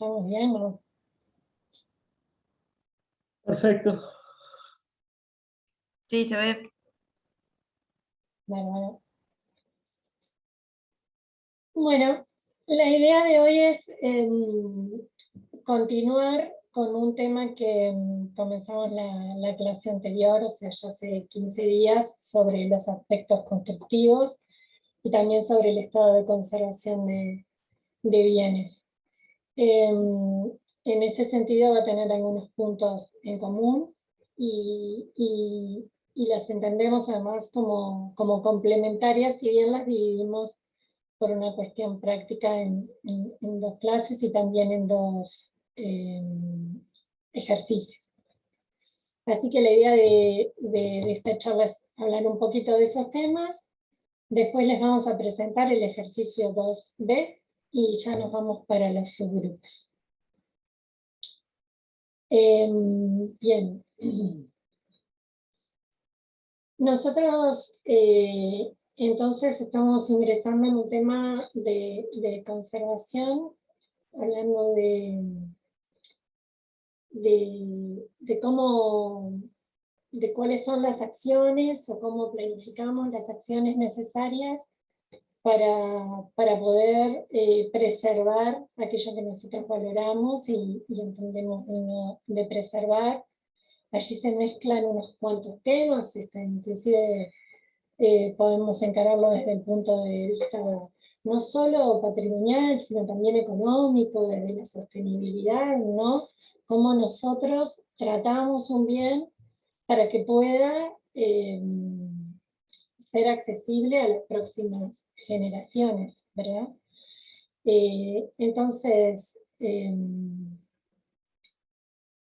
¿Estamos bien, no? Perfecto. Sí, se ve. Bueno, bueno, la idea de hoy es continuar con un tema que comenzamos la clase anterior, o sea, ya hace 15 días, sobre los aspectos constructivos y también sobre el estado de conservación de bienes. En ese sentido va a tener algunos puntos en común y las entendemos además como complementarias, si bien las dividimos por una cuestión práctica en dos clases y también en dos ejercicios. Así que la idea de esta charla es hablar un poquito de esos temas. Después les vamos a presentar el ejercicio 2B y ya nos vamos para los subgrupos. Bien. Nosotros entonces estamos ingresando en un tema de conservación, hablando de cómo, de cuáles son las acciones o cómo planificamos las acciones necesarias para poder preservar aquello que nosotros valoramos y entendemos de preservar. Allí se mezclan unos cuantos temas, inclusive podemos encararlo desde el punto de vista no solo patrimonial, sino también económico, desde la sostenibilidad, ¿no? Cómo nosotros tratamos un bien para que pueda ser accesible a las próximas generaciones, ¿verdad? Entonces,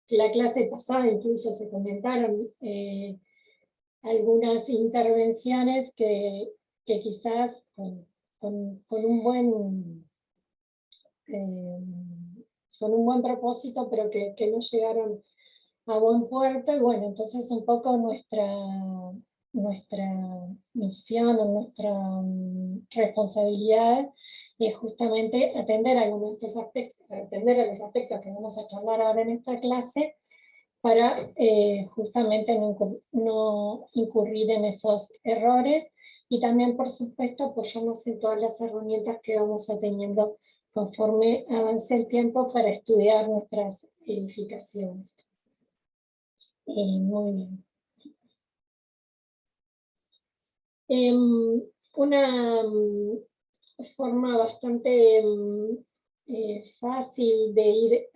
la clase pasada incluso se comentaron algunas intervenciones que quizás con un buen propósito, pero que no llegaron a buen puerto, y bueno, entonces un poco nuestra misión o nuestra responsabilidad es justamente atender a algunos de estos aspectos, atender a los aspectos que vamos a charlar ahora en esta clase, para justamente no incurrir en esos errores, y también, por supuesto, apoyarnos en todas las herramientas que vamos teniendo conforme avance el tiempo para estudiar nuestras edificaciones. Muy bien. Una forma bastante fácil de ir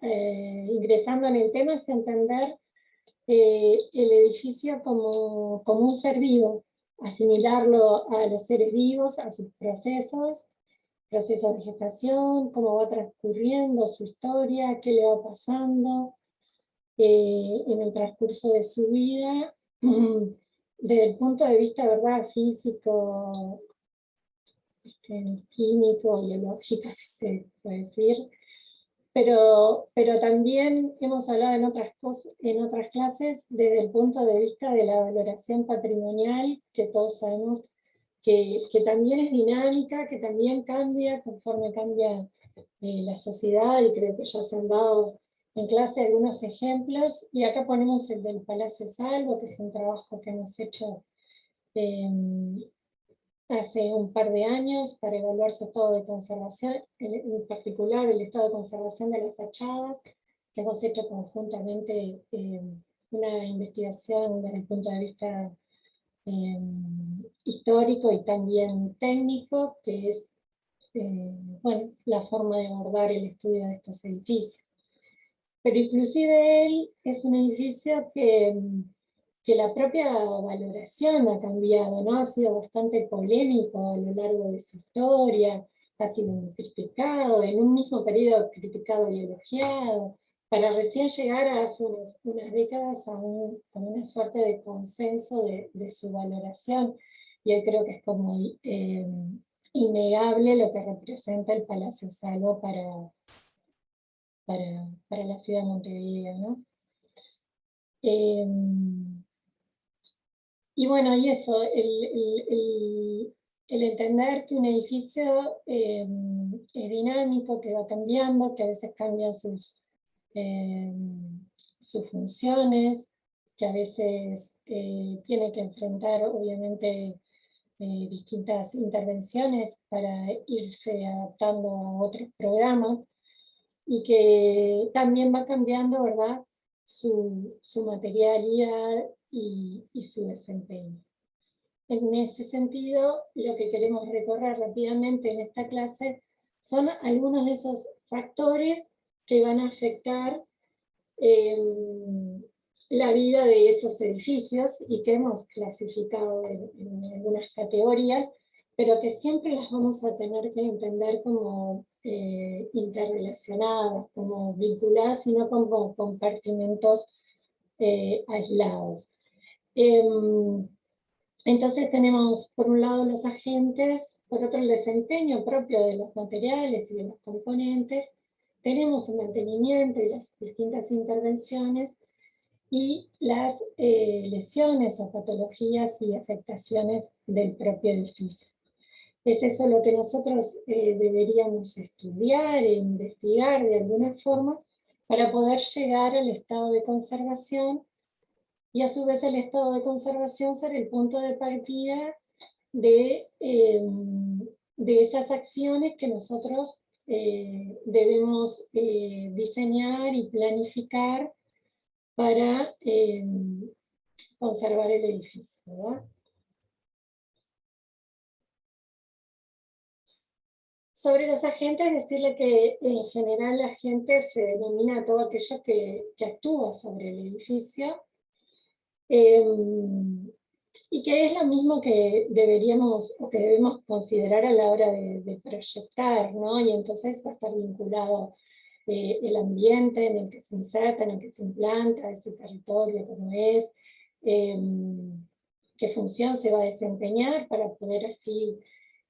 ingresando en el tema es entender el edificio como un ser vivo, asimilarlo a los seres vivos, a sus procesos de gestación, cómo va transcurriendo su historia, qué le va pasando en el transcurso de su vida, desde el punto de vista, ¿verdad?, físico, químico, biológico, si se puede decir, pero también hemos hablado en otras clases desde el punto de vista de la valoración patrimonial, que todos sabemos que también es dinámica, que también cambia conforme cambia la sociedad, y creo que ya se han dado en clase algunos ejemplos, y acá ponemos el del Palacio Salvo, que es un trabajo que hemos hecho hace un par de años para evaluar su estado de conservación, en particular el estado de conservación de las fachadas, que hemos hecho conjuntamente una investigación desde el punto de vista histórico y también técnico, que es bueno, la forma de abordar el estudio de estos edificios. Pero inclusive él es un edificio que la propia valoración ha cambiado, ¿no? Ha sido bastante polémico a lo largo de su historia, ha sido criticado, en un mismo periodo criticado y elogiado, para recién llegar a hace unas décadas a una suerte de consenso de su valoración. Y yo creo que es como innegable lo que representa el Palacio Salvo para la ciudad de Montevideo, ¿no? Y bueno, y eso, el entender que un edificio es dinámico, que va cambiando, que a veces cambian sus funciones, que a veces tiene que enfrentar obviamente distintas intervenciones para irse adaptando a otros programas, y que también va cambiando, ¿verdad?, su materialidad y su desempeño. En ese sentido, lo que queremos recorrer rápidamente en esta clase son algunos de esos factores que van a afectar la vida de esos edificios y que hemos clasificado en algunas categorías, pero que siempre las vamos a tener que entender como interrelacionadas, como vinculadas y no como compartimentos aislados. Entonces tenemos por un lado los agentes, por otro el desempeño propio de los materiales y de los componentes, tenemos el mantenimiento y las distintas intervenciones, y las lesiones o patologías y afectaciones del propio edificio. Es eso lo que nosotros deberíamos estudiar e investigar de alguna forma para poder llegar al estado de conservación, y a su vez el estado de conservación ser el punto de partida de esas acciones que nosotros debemos diseñar y planificar para conservar el edificio, ¿verdad? Sobre los agentes, decirle que en general agente se denomina todo aquello que actúa sobre el edificio, y que es lo mismo que deberíamos o que debemos considerar a la hora de proyectar, ¿no? Y entonces va a estar vinculado el ambiente en el que se inserta, en el que se implanta, ese territorio, cómo es, qué función se va a desempeñar para poder así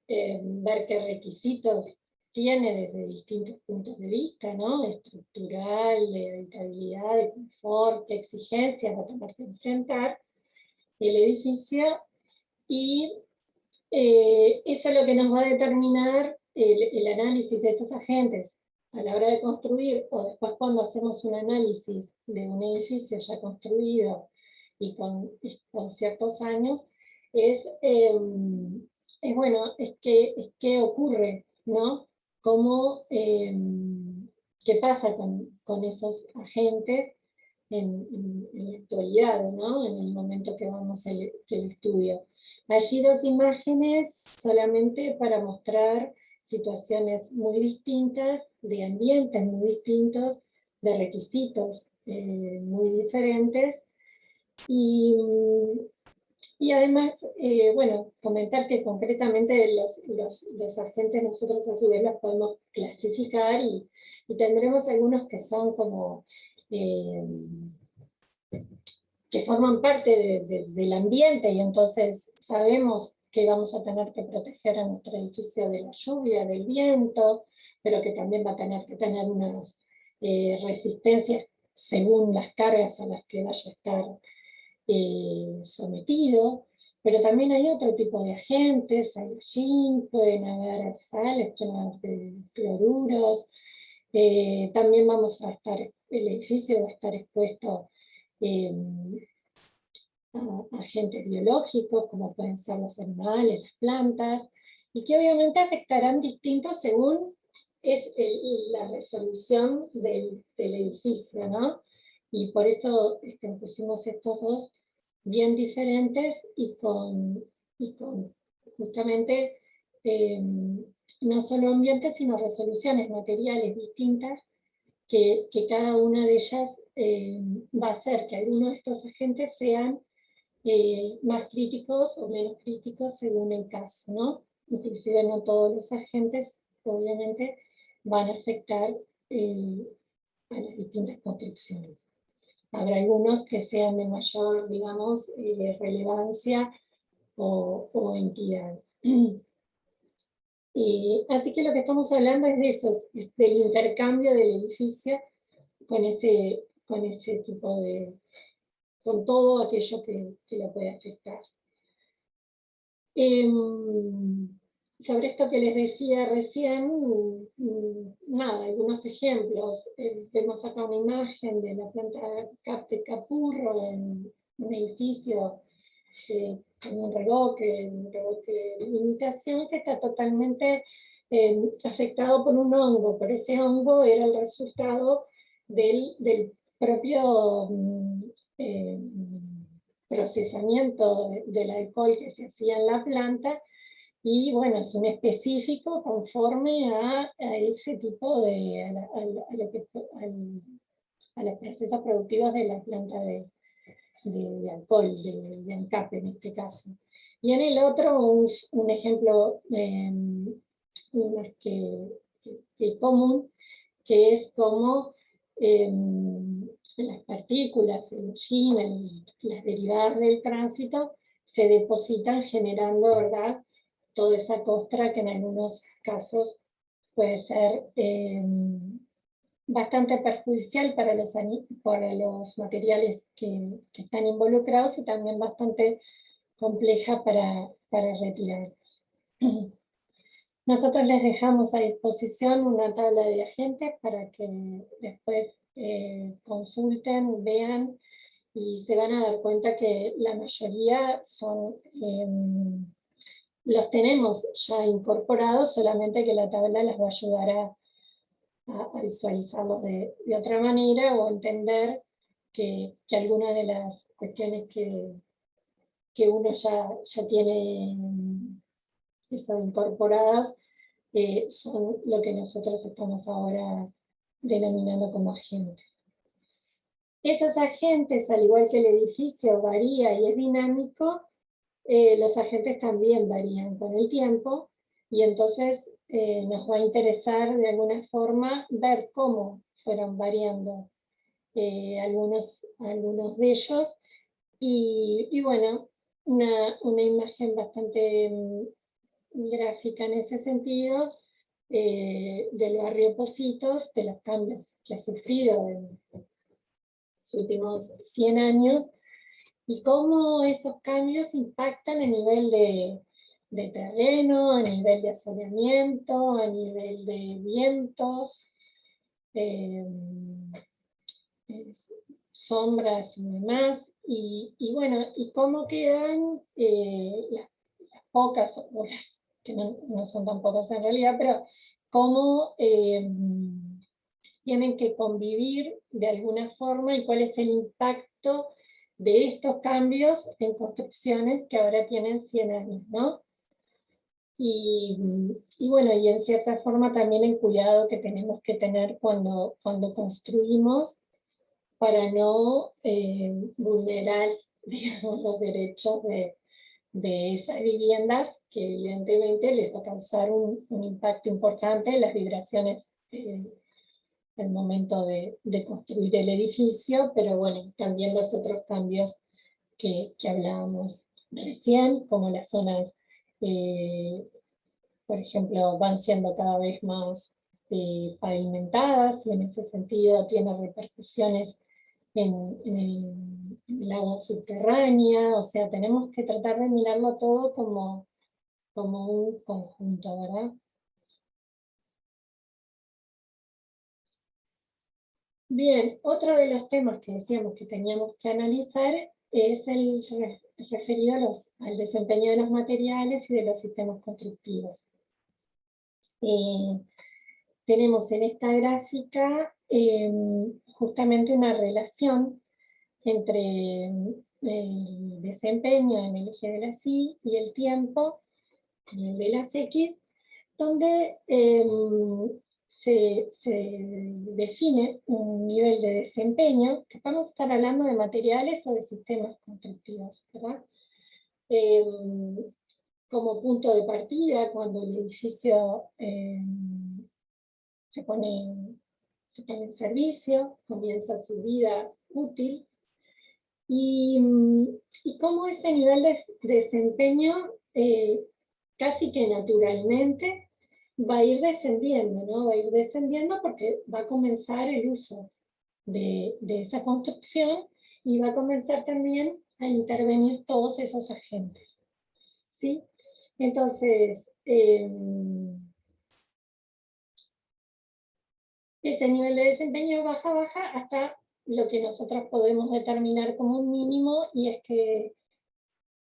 ver qué requisitos tiene desde distintos puntos de vista, ¿no? Estructural, de habitabilidad, de confort, qué exigencias va a tener que enfrentar el edificio, y eso es lo que nos va a determinar el análisis de esos agentes a la hora de construir, o después cuando hacemos un análisis de un edificio ya construido y con ciertos años, bueno, es que ocurre, ¿no? Cómo, qué pasa con esos agentes en la actualidad, ¿no? En el momento que vamos al estudio. Allí dos imágenes solamente para mostrar situaciones muy distintas, de ambientes muy distintos, de requisitos muy diferentes, y además, bueno, comentar que concretamente los agentes nosotros a su vez los podemos clasificar, y tendremos algunos que son como que forman parte del ambiente, y entonces sabemos que vamos a tener que proteger a nuestro edificio de la lluvia, del viento, pero que también va a tener que tener unas resistencias según las cargas a las que vaya a estar sometido. Pero también hay otro tipo de agentes, hay zinc, pueden haber sales, pueden haber cloruros, también vamos a estar, el edificio va a estar expuesto a agentes biológicos, como pueden ser los animales, las plantas, y que obviamente afectarán distintos según la resolución del edificio, ¿no? Y por eso pusimos estos dos bien diferentes y con justamente no solo ambientes, sino resoluciones materiales distintas, que cada una de ellas va a hacer que algunos de estos agentes sean más críticos o menos críticos según el caso, ¿no? Inclusive no todos los agentes, obviamente, van a afectar a las distintas construcciones. Habrá algunos que sean de mayor, digamos, relevancia o entidad. Así que lo que estamos hablando es de eso, es del intercambio del edificio con ese tipo de, con todo aquello que lo puede afectar. Sobre esto que les decía recién, nada, algunos ejemplos. Vemos acá una imagen de la planta CAP de Capurro en un edificio con un revoque de limitación que está totalmente afectado por un hongo, pero ese hongo era el resultado del propio eh, procesamiento del alcohol que se hacía en la planta, y bueno, es un específico conforme a ese tipo de, a los procesos productivos de la planta de alcohol, de ANCAP en este caso. Y en el otro, un ejemplo más que común, que es como las partículas, el hollín, las derivadas del tránsito, se depositan generando, ¿verdad?, toda esa costra que en algunos casos puede ser bastante perjudicial para los materiales que están involucrados, y también bastante compleja para retirarlos. Nosotros les dejamos a disposición una tabla de agentes para que después consulten, vean, y se van a dar cuenta que la mayoría son, los tenemos ya incorporados, solamente que la tabla les va a ayudar a visualizarlos de otra manera, o entender que algunas de las cuestiones que uno ya tiene son incorporadas, son lo que nosotros estamos ahora denominando como agentes. Esos agentes, al igual que el edificio varía y es dinámico, los agentes también varían con el tiempo, y entonces nos va a interesar de alguna forma ver cómo fueron variando algunos de ellos, y bueno, una imagen bastante gráfica en ese sentido, del barrio Pocitos, de los cambios que ha sufrido en los últimos 100 años, y cómo esos cambios impactan a nivel de terreno, a nivel de asoleamiento, a nivel de vientos, eh, sombras y demás, y bueno, y cómo quedan las pocas horas, que no son tan pocas en realidad, pero cómo tienen que convivir de alguna forma, y cuál es el impacto de estos cambios en construcciones que ahora tienen 100 años, ¿no? Y bueno, y en cierta forma también el cuidado que tenemos que tener cuando construimos, para no vulnerar, digamos, los derechos de esas viviendas, que evidentemente les va a causar un impacto importante en las vibraciones al momento de construir el edificio, pero bueno, también los otros cambios que hablábamos recién, como las zonas, por ejemplo, van siendo cada vez más pavimentadas, y en ese sentido tiene repercusiones en el agua subterránea. O sea, tenemos que tratar de mirarlo todo como un conjunto, ¿verdad? Bien, otro de los temas que decíamos que teníamos que analizar es el referido al desempeño de los materiales y de los sistemas constructivos. Tenemos en esta gráfica justamente una relación entre el desempeño en el eje de las Y y el tiempo en el de las X, donde se define un nivel de desempeño, que vamos a estar hablando de materiales o de sistemas constructivos, ¿verdad? Como punto de partida, cuando el edificio se pone en servicio, comienza su vida útil, y cómo ese nivel de desempeño casi que naturalmente va a ir descendiendo, ¿no? Va a ir descendiendo porque va a comenzar el uso de esa construcción, y va a comenzar también a intervenir todos esos agentes, ¿sí? Entonces, ese nivel de desempeño baja hasta lo que nosotros podemos determinar como un mínimo, y es que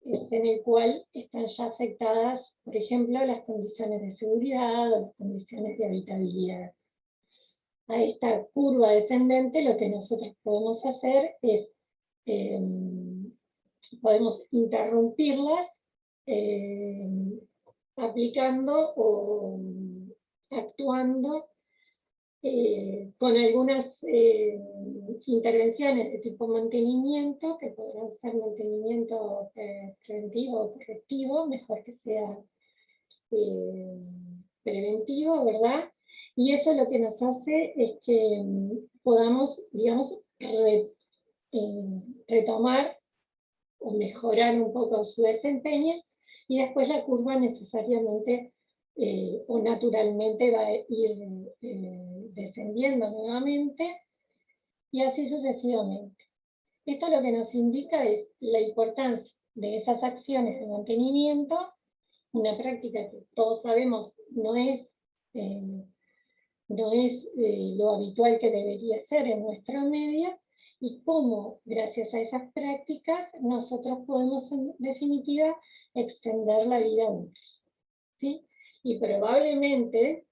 es en el cual están ya afectadas, por ejemplo, las condiciones de seguridad o las condiciones de habitabilidad. A esta curva descendente lo que nosotros podemos hacer es, podemos interrumpirlas aplicando o actuando con algunas intervenciones de tipo mantenimiento, que podrán ser mantenimiento preventivo o correctivo, mejor que sea preventivo, ¿verdad? Y eso lo que nos hace es que podamos, digamos, retomar o mejorar un poco su desempeño, y después la curva necesariamente o naturalmente va a ir descendiendo nuevamente, y así sucesivamente. Esto lo que nos indica es la importancia de esas acciones de mantenimiento, una práctica que todos sabemos no es lo habitual que debería ser en nuestro medio, y cómo, gracias a esas prácticas, nosotros podemos, en definitiva, extender la vida útil, ¿sí? Y probablemente,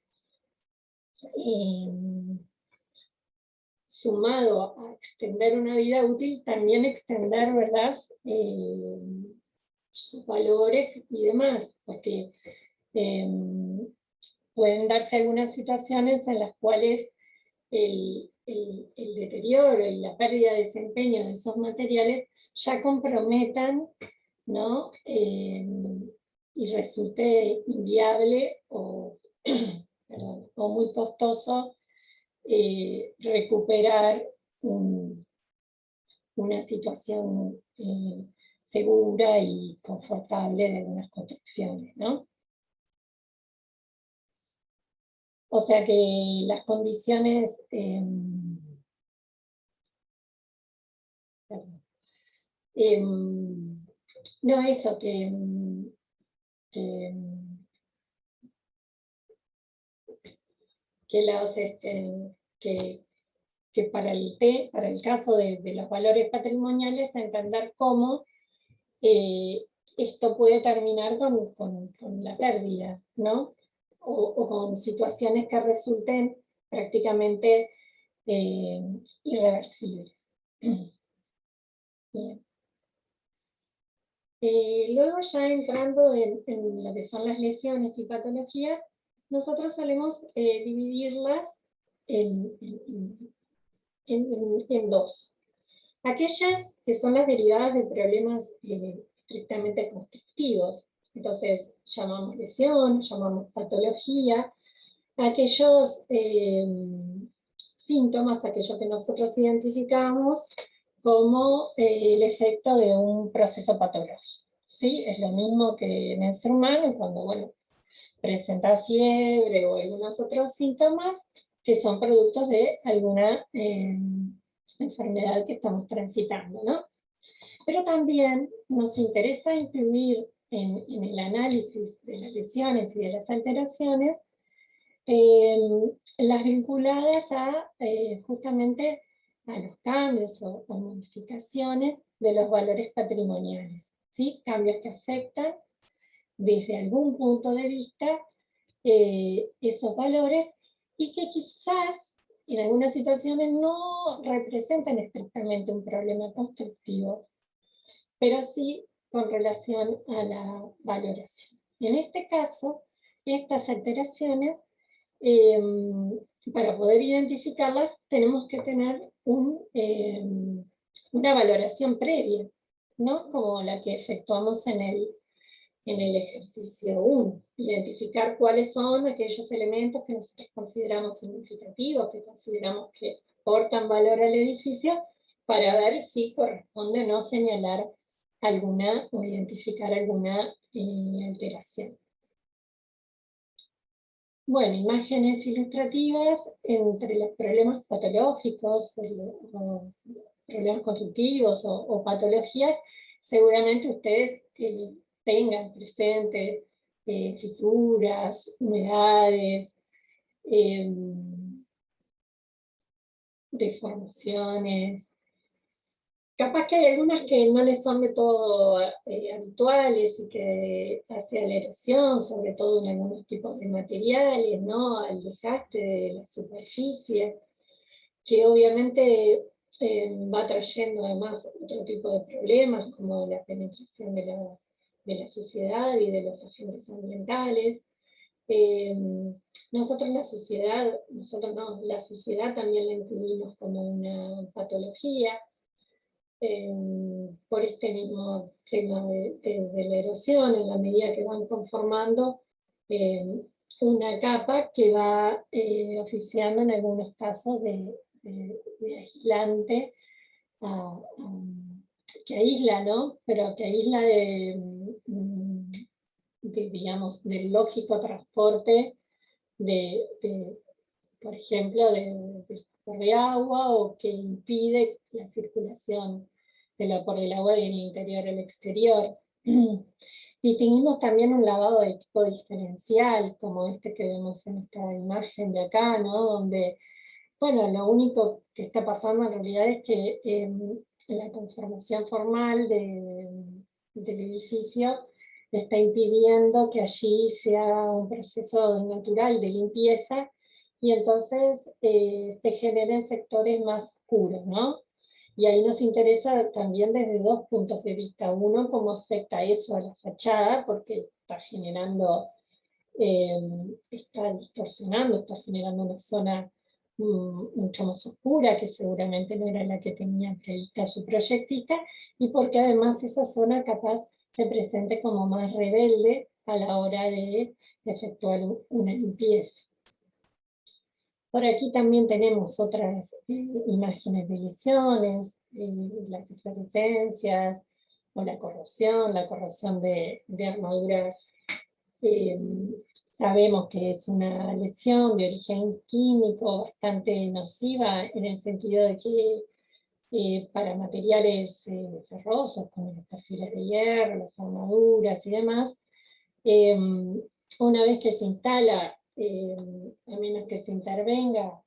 sumado a extender una vida útil, también extender, ¿verdad?, sus valores y demás, porque pueden darse algunas situaciones en las cuales el deterioro y la pérdida de desempeño de esos materiales ya comprometan, ¿no? Y resulte inviable o, perdón, o muy costoso recuperar una situación segura y confortable de algunas construcciones, ¿no? O sea que las condiciones no, eso, que, que, los, que para el caso de los valores patrimoniales, entender cómo esto puede terminar con la pérdida, ¿no? O con situaciones que resulten prácticamente irreversibles. Bien. Luego, ya entrando en lo que son las lesiones y patologías, nosotros solemos dividirlas en dos. Aquellas que son las derivadas de problemas estrictamente constructivos, entonces llamamos lesión, llamamos patología, aquellos síntomas, aquellos que nosotros identificamos como el efecto de un proceso patológico. ¿Sí? Es lo mismo que en el ser humano, cuando, bueno, presenta fiebre o algunos otros síntomas que son productos de alguna enfermedad que estamos transitando, ¿no? Pero también nos interesa incluir en el análisis de las lesiones y de las alteraciones las vinculadas a justamente a los cambios o modificaciones de los valores patrimoniales, ¿sí? Cambios que afectan desde algún punto de vista esos valores, y que quizás en algunas situaciones no representan estrictamente un problema constructivo, pero sí con relación a la valoración. En este caso, estas alteraciones, para poder identificarlas, tenemos que tener una valoración previa, ¿no? Como la que efectuamos en el ejercicio 1, identificar cuáles son aquellos elementos que nosotros consideramos significativos, que consideramos que aportan valor al edificio, para ver si corresponde o no señalar alguna o identificar alguna alteración. Bueno, imágenes ilustrativas entre los problemas patológicos, problemas constructivos o patologías. Seguramente ustedes tengan presente fisuras, humedades, deformaciones. Capaz que hay algunas que no les son de todo habituales y que hacia la erosión, sobre todo en algunos tipos de materiales, ¿no? Al desgaste de la superficie, que obviamente va trayendo además otro tipo de problemas, como la penetración de la suciedad y de los agentes ambientales. Eh, nosotros no, la suciedad también la incluimos como una patología, por este mismo tema de la erosión, en la medida que van conformando eh, una capa que va oficiando en algunos casos de aislante, que aísla, ¿no? Pero que aísla digamos, del lógico transporte de, por ejemplo, de agua, o que impide la circulación del vapor del agua del interior al exterior. Y tenemos también un lavado de tipo diferencial, como este que vemos en esta imagen de acá, ¿no? Donde, bueno, lo único que está pasando en realidad es que la conformación formal del edificio está impidiendo que allí sea un proceso natural de limpieza, y entonces se generen sectores más oscuros, ¿no? Y ahí nos interesa también desde dos puntos de vista. Uno, cómo afecta eso a la fachada, porque está generando, está distorsionando, está generando una zona mucho más oscura, que seguramente no era la que tenía prevista su proyectista, y porque además esa zona capaz se presente como más rebelde a la hora de efectuar una limpieza. Por aquí también tenemos otras imágenes de lesiones, las inflorescencias, o la corrosión de armaduras. eh, Sabemos que es una lesión de origen químico bastante nociva, en el sentido de que para materiales ferrosos, como los perfiles de hierro, las armaduras y demás, eh, una vez que se instala, a menos que se intervenga,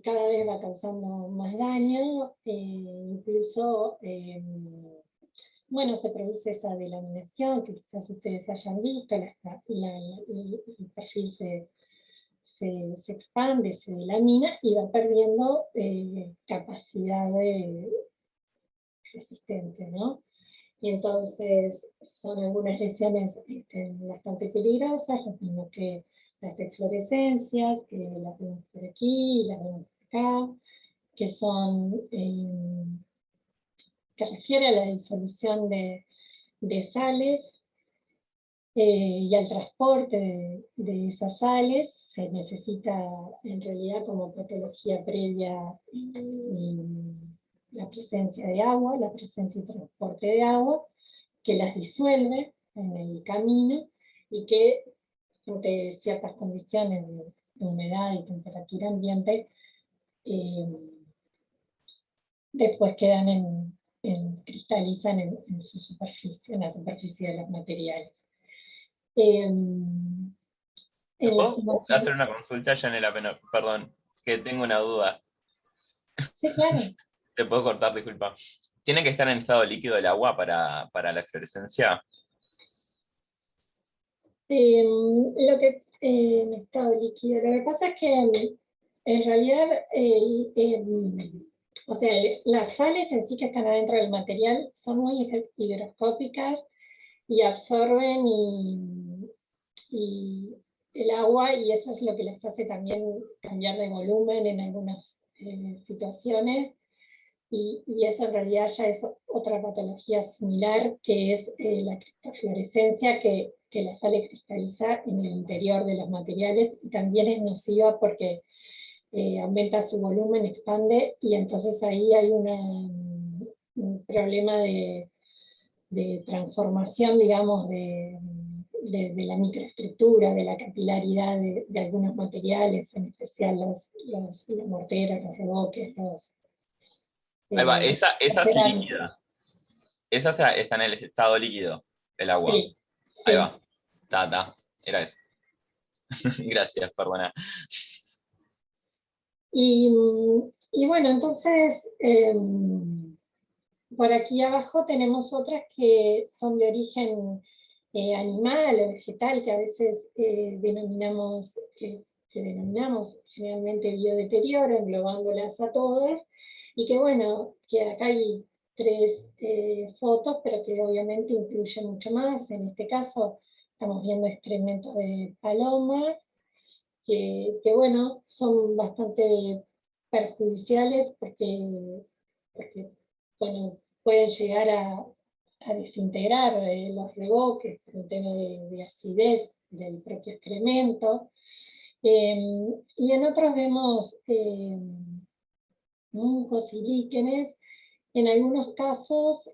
cada vez va causando más daño, incluso, bueno, se produce esa delaminación que quizás ustedes hayan visto, el perfil se expande, se delamina y va perdiendo capacidad resistente, ¿no? Y entonces son algunas lesiones bastante peligrosas, lo mismo que las exclorescencias, que las vemos por aquí, las vemos por acá, que son, que refiere a la disolución de sales, y al transporte de esas sales. Se necesita en realidad como patología previa la presencia de agua, la presencia y transporte de agua, que las disuelve en el camino, y que ante ciertas condiciones de humedad y temperatura ambiente, eh, después quedan cristalizan en su superficie, en la superficie de los materiales. En ¿Te las puedo imágenes. hacer una consulta, Yanela? Perdón, que tengo una duda. Sí, claro. Te puedo cortar, disculpa. ¿Tiene que estar en estado líquido el agua para la fluorescencia? Lo que en estado líquido, lo que pasa es que en realidad, o sea, las sales en sí que están adentro del material son muy higroscópicas y absorben y el agua, y eso es lo que les hace también cambiar de volumen en algunas situaciones. Y eso en realidad ya es otra patología similar, que es la criptofluorescencia, que la sale cristalizar en el interior de los materiales, y también es nociva porque aumenta su volumen, expande, y entonces ahí hay un problema de transformación, digamos, de la microestructura, de la capilaridad de algunos materiales, en especial los morteros, los revoques, Ahí va, los esa es cerámicos. líquida. Esa está en el estado líquido, el agua. Sí, Ahí sí. va. Era eso. Gracias, perdona. Y bueno, entonces, por aquí abajo tenemos otras que son de origen animal o vegetal, que a veces denominamos generalmente biodeterioro, englobándolas a todas, y que bueno, que acá hay 3 fotos, pero que obviamente incluye mucho más. En este caso estamos viendo excrementos de palomas, que bueno, son bastante perjudiciales porque bueno, pueden llegar a desintegrar los revoques por un tema de acidez del propio excremento. Y en otros vemos hongos y líquenes. En algunos casos,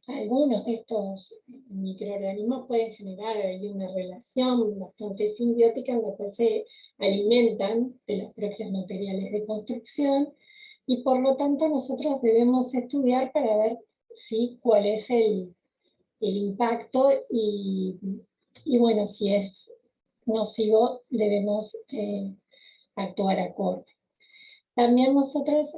algunos de estos microorganismos pueden generar ahí una relación bastante simbiótica en la cual se alimentan de los propios materiales de construcción, y por lo tanto nosotros debemos estudiar para ver cuál es el impacto y bueno, si es nocivo debemos actuar acorde. También nosotros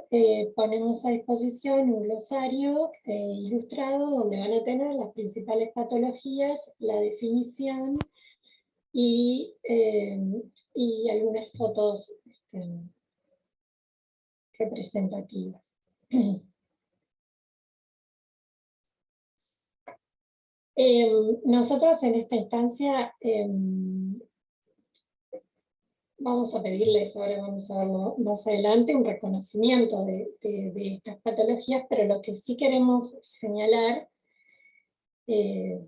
ponemos a disposición un glosario ilustrado donde van a tener las principales patologías, la definición y algunas fotos representativas. Nosotros en esta instancia vamos a pedirles, ahora vamos a verlo más adelante, un reconocimiento de estas patologías, pero lo que sí queremos señalar, que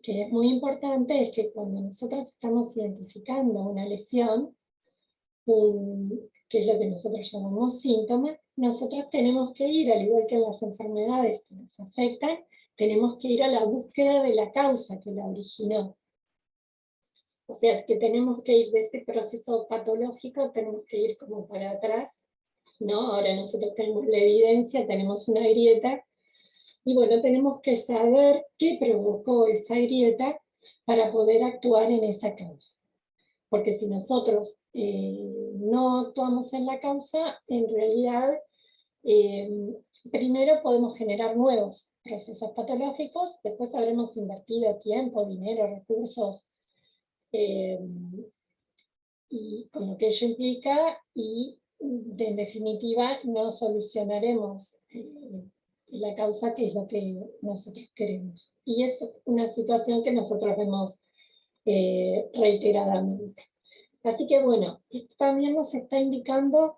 es muy importante, es que cuando nosotros estamos identificando una lesión, que es lo que nosotros llamamos síntoma, nosotros tenemos que ir, al igual que en las enfermedades que nos afectan, tenemos que ir a la búsqueda de la causa que la originó. O sea, que tenemos que ir de ese proceso patológico, tenemos que ir como para atrás, ¿no? Ahora nosotros tenemos la evidencia, tenemos una grieta, y bueno, tenemos que saber qué provocó esa grieta para poder actuar en esa causa. Porque si nosotros no actuamos en la causa, en realidad, primero podemos generar nuevos procesos patológicos, después habremos invertido tiempo, dinero, recursos, y con lo que ello implica, y en definitiva no solucionaremos la causa, que es lo que nosotros queremos. Y es una situación que nosotros vemos reiteradamente. Así que bueno, esto también nos está indicando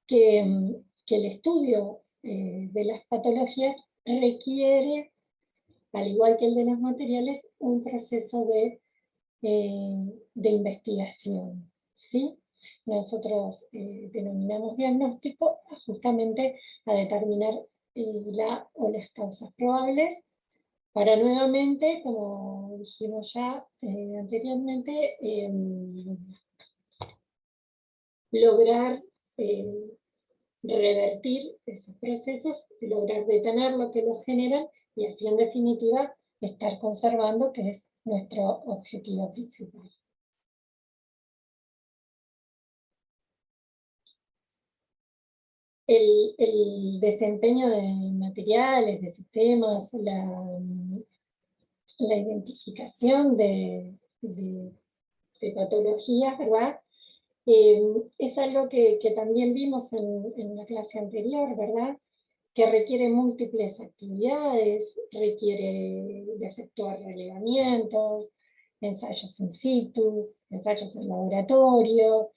que el estudio de las patologías requiere, al igual que el de los materiales, un proceso de investigación, ¿sí? Nosotros denominamos diagnóstico justamente a determinar la o las causas probables, para nuevamente, como dijimos ya anteriormente, lograr revertir esos procesos, lograr detener lo que los generan, y así en definitiva estar conservando, que es nuestro objetivo principal. El desempeño de materiales, de sistemas, la identificación de patologías, ¿verdad? Es algo que también vimos en la clase anterior, ¿verdad? Que requiere múltiples actividades, requiere de efectuar relevamientos, ensayos in situ, ensayos en laboratorio,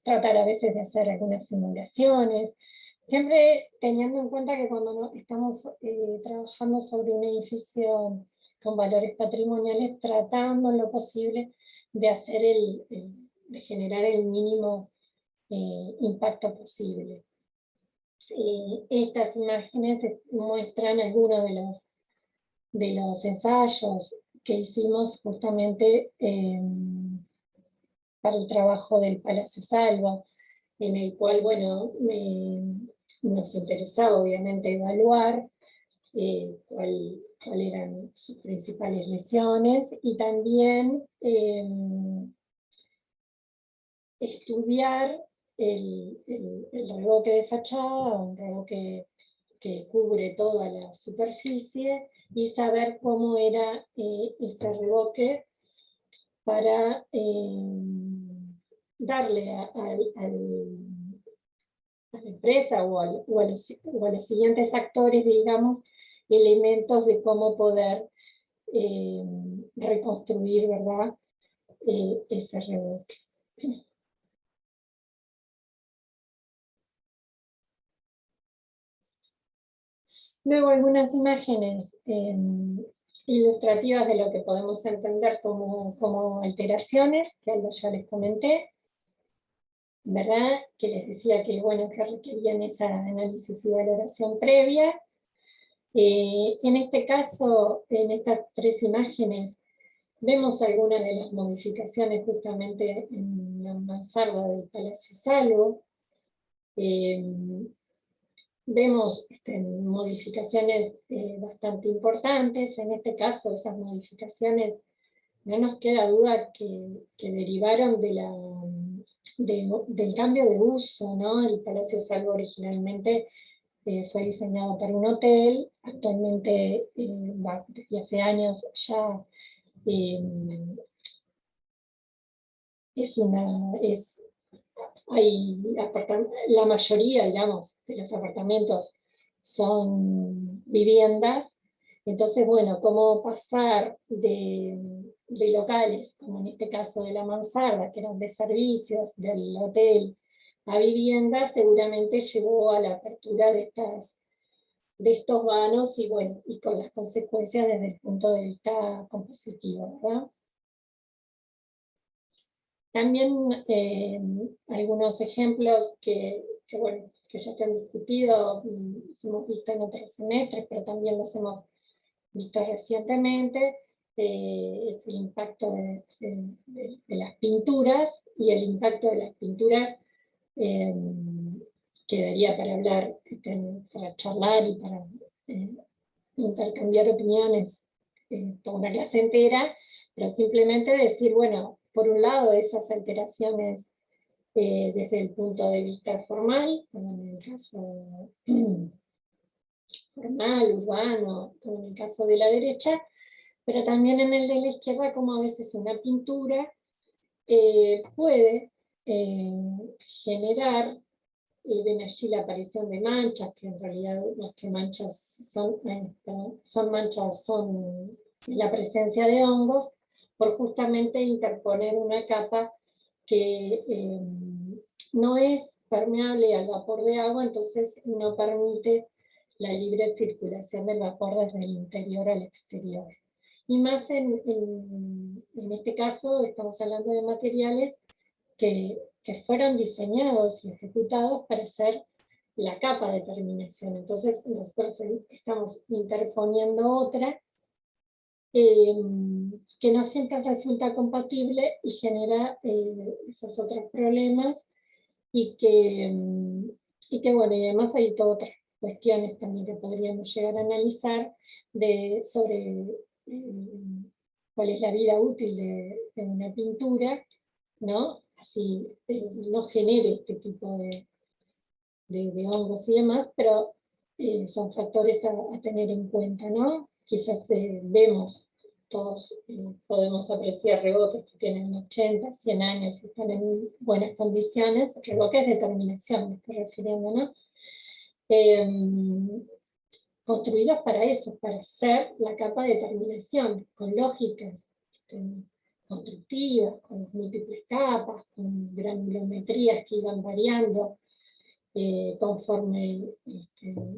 tratar a veces de hacer algunas simulaciones, siempre teniendo en cuenta que cuando estamos trabajando sobre un edificio con valores patrimoniales, tratando en lo posible de hacer de generar el mínimo impacto posible. Estas imágenes muestran algunos de los ensayos que hicimos justamente para el trabajo del Palacio Salvo, en el cual, bueno, nos interesaba obviamente evaluar cuál cuáles eran sus principales lesiones, y también estudiar el revoque de fachada, un revoque que cubre toda la superficie, y saber cómo era ese revoque para darle a la empresa o a los siguientes actores, digamos, elementos de cómo poder reconstruir, ¿verdad?, ese revoque. Luego algunas imágenes ilustrativas de lo que podemos entender como alteraciones, que algo ya les comenté, ¿verdad? Que les decía que, bueno, que requerían esa análisis y valoración previa. En este caso, en estas tres imágenes, vemos algunas de las modificaciones justamente en la mansarda del Palacio Salvo. Vemos modificaciones bastante importantes. En este caso, esas modificaciones, no nos queda duda que derivaron del cambio de uso, ¿no? El Palacio Salvo originalmente fue diseñado para un hotel, actualmente, desde hace años ya, la mayoría, digamos, de los apartamentos son viviendas. Entonces, bueno, cómo pasar de locales, como en este caso de la mansarda, que eran de servicios, del hotel, a viviendas, seguramente llevó a la apertura de estos vanos, y bueno, y con las consecuencias desde el punto de vista compositivo, ¿verdad? También algunos ejemplos bueno, que ya se han discutido, hemos visto en otros semestres, pero también los hemos visto recientemente, es el impacto de las pinturas, y el impacto de las pinturas quedaría para hablar, para charlar y para intercambiar opiniones toda una clase entera, pero simplemente decir, bueno, por un lado esas alteraciones desde el punto de vista formal, como en el caso formal, urbano, como en el caso de la derecha, pero también en el de la izquierda, como a veces una pintura puede generar, y ven allí la aparición de manchas, que en realidad más que manchas son manchas, son la presencia de hongos, por justamente interponer una capa que no es permeable al vapor de agua, entonces no permite la libre circulación del vapor desde el interior al exterior. Y más en este caso estamos hablando de materiales que fueron diseñados y ejecutados para hacer la capa de terminación. Entonces nosotros estamos interponiendo otra que no siempre resulta compatible y genera esos otros problemas, y que bueno, y además hay todas otras cuestiones también que podríamos llegar a analizar sobre cuál es la vida útil de una pintura, ¿no? Así no genere este tipo de hongos y demás, pero son factores a tener en cuenta, ¿no? Quizás vemos, todos podemos apreciar revoques que tienen 80, 100 años y están en buenas condiciones, revoques de terminación me estoy refiriendo, ¿no? Construidos para eso, para hacer la capa de terminación, con lógicas constructivas, con múltiples capas, con granulometrías que iban variando conforme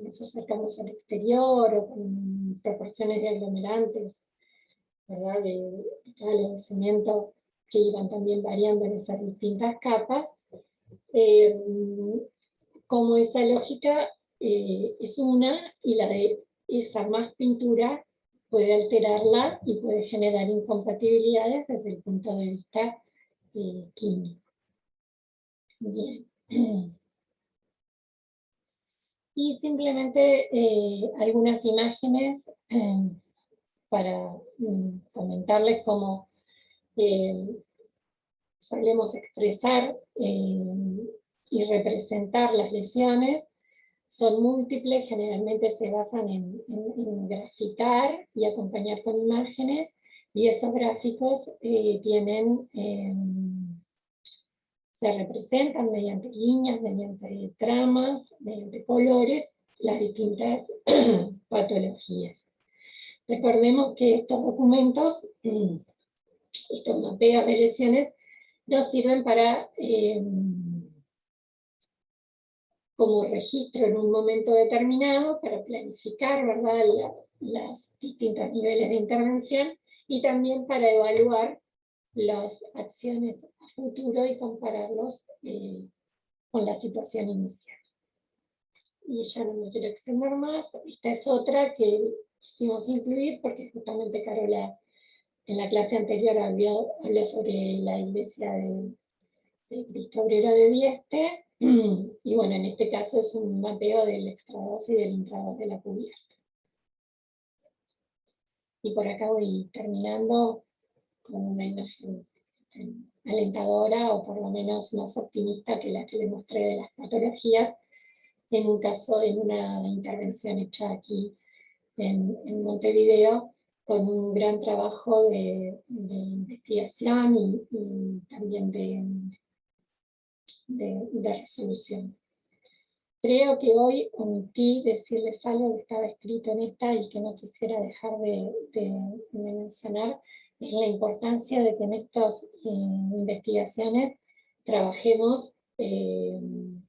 nos acercamos al exterior, o con proporciones de aglomerantes, ¿verdad?, de cal de cemento, que iban también variando en esas distintas capas. Como esa lógica es una, y la de esa más pintura puede alterarla y puede generar incompatibilidades desde el punto de vista químico. Bien. Y simplemente algunas imágenes para comentarles cómo solemos expresar y representar las lesiones. Son múltiples, generalmente se basan en graficar y acompañar con imágenes, y esos gráficos se representan mediante líneas, mediante tramas, mediante colores, las distintas patologías. Recordemos que estos documentos, estos mapeos de lesiones, nos sirven para como registro en un momento determinado, para planificar, ¿verdad?, los distintos niveles de intervención, y también para evaluar las acciones a futuro y compararlos con la situación inicial. Y ya no me quiero extender más. Esta es otra que quisimos incluir porque justamente Carola en la clase anterior habló sobre la iglesia de Cristo Obrero de Dieste, y bueno, en este caso es un mapeo del extrados y del intrados de la cubierta. Y por acá voy terminando con una imagen alentadora, o por lo menos más optimista que la que les mostré de las patologías, en un caso, en una intervención hecha aquí en Montevideo, con un gran trabajo de investigación y también de resolución. Creo que hoy omití decirles algo que estaba escrito en esta y que no quisiera dejar de mencionar, es la importancia de que en estas investigaciones trabajemos en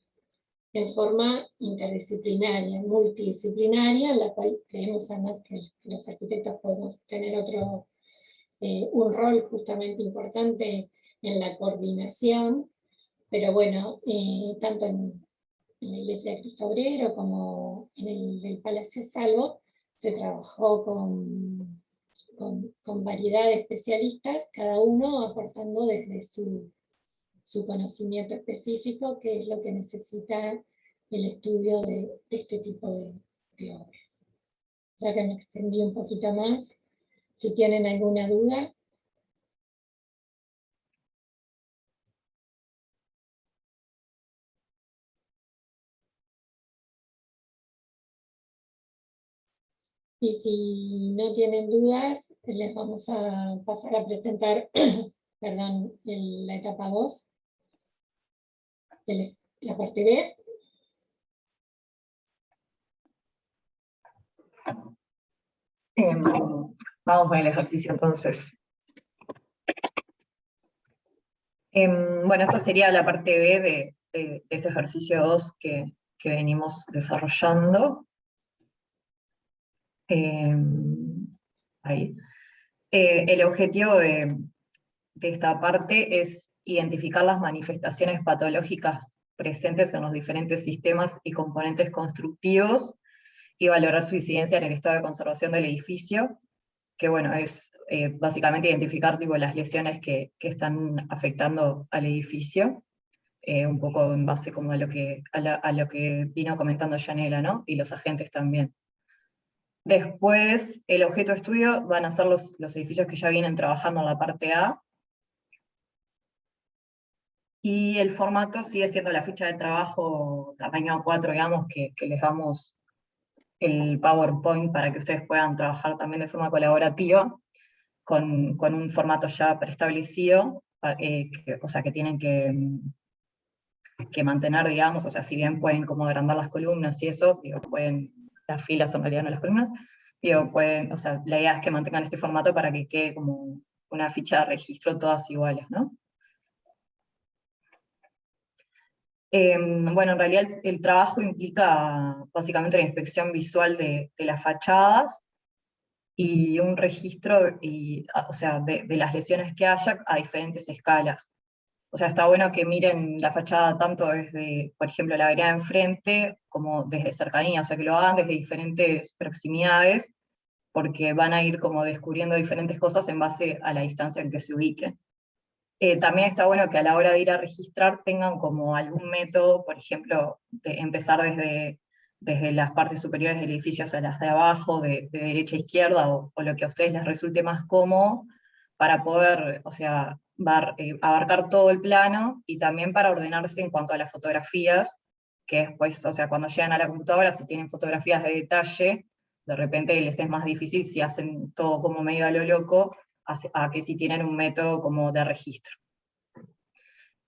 forma interdisciplinaria, multidisciplinaria, en la cual creemos además que los arquitectos podemos tener un rol justamente importante en la coordinación, pero bueno, tanto en la iglesia de Cristo Obrero como en el Palacio Salvo, se trabajó con variedad de especialistas, cada uno aportando desde su conocimiento específico, que es lo que necesita el estudio de este tipo de obras. Ya que me extendí un poquito más, si tienen alguna duda. Y si no tienen dudas, les vamos a pasar a presentar perdón, la etapa 2, la parte B. Vamos con el ejercicio entonces. Bueno, esta sería la parte B de este ejercicio 2 que venimos desarrollando. Ahí. El objetivo de esta parte es identificar las manifestaciones patológicas presentes en los diferentes sistemas y componentes constructivos y valorar su incidencia en el estado de conservación del edificio, que bueno, es básicamente identificar tipo, las lesiones que están afectando al edificio, un poco en base como a lo que vino comentando Yanela, ¿no? Y los agentes también. Después, el objeto de estudio van a ser los edificios que ya vienen trabajando en la parte A, y el formato sigue siendo la ficha de trabajo tamaño A4, digamos, que les damos el PowerPoint para que ustedes puedan trabajar también de forma colaborativa, con un formato ya preestablecido, o sea, que tienen que mantener, digamos, o sea, si bien pueden como agrandar las columnas y eso, digo, las filas en realidad no las columnas, digo, o sea, la idea es que mantengan este formato para que quede como una ficha de registro todas iguales, ¿no? Bueno, en realidad el trabajo implica básicamente la inspección visual de las fachadas, y un registro o sea, de las lesiones que haya a diferentes escalas. O sea, está bueno que miren la fachada tanto desde, por ejemplo, la vereda enfrente, como desde cercanía, o sea, que lo hagan desde diferentes proximidades, porque van a ir como descubriendo diferentes cosas en base a la distancia en que se ubiquen. También está bueno que a la hora de ir a registrar tengan como algún método, por ejemplo, de empezar desde desde las partes superiores del edificio hasta las de abajo, de derecha a izquierda, o lo que a ustedes les resulte más cómodo, para poder, o sea, abarcar todo el plano, y también para ordenarse en cuanto a las fotografías, que después, o sea, cuando llegan a la computadora, si tienen fotografías de detalle, de repente les es más difícil si hacen todo como medio a lo loco, a que si tienen un método como de registro.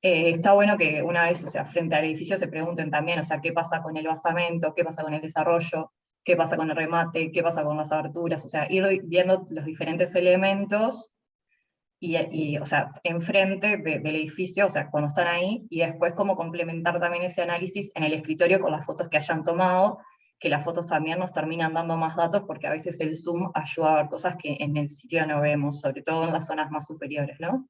Está bueno que una vez, o sea, frente al edificio se pregunten también, o sea, qué pasa con el basamento, qué pasa con el desarrollo, qué pasa con el remate, qué pasa con las aberturas, o sea, ir viendo los diferentes elementos, o sea, enfrente del edificio, o sea, cuando están ahí, y después como complementar también ese análisis en el escritorio con las fotos que hayan tomado, que las fotos también nos terminan dando más datos, porque a veces el zoom ayuda a ver cosas que en el sitio no vemos, sobre todo en las zonas más superiores, ¿no?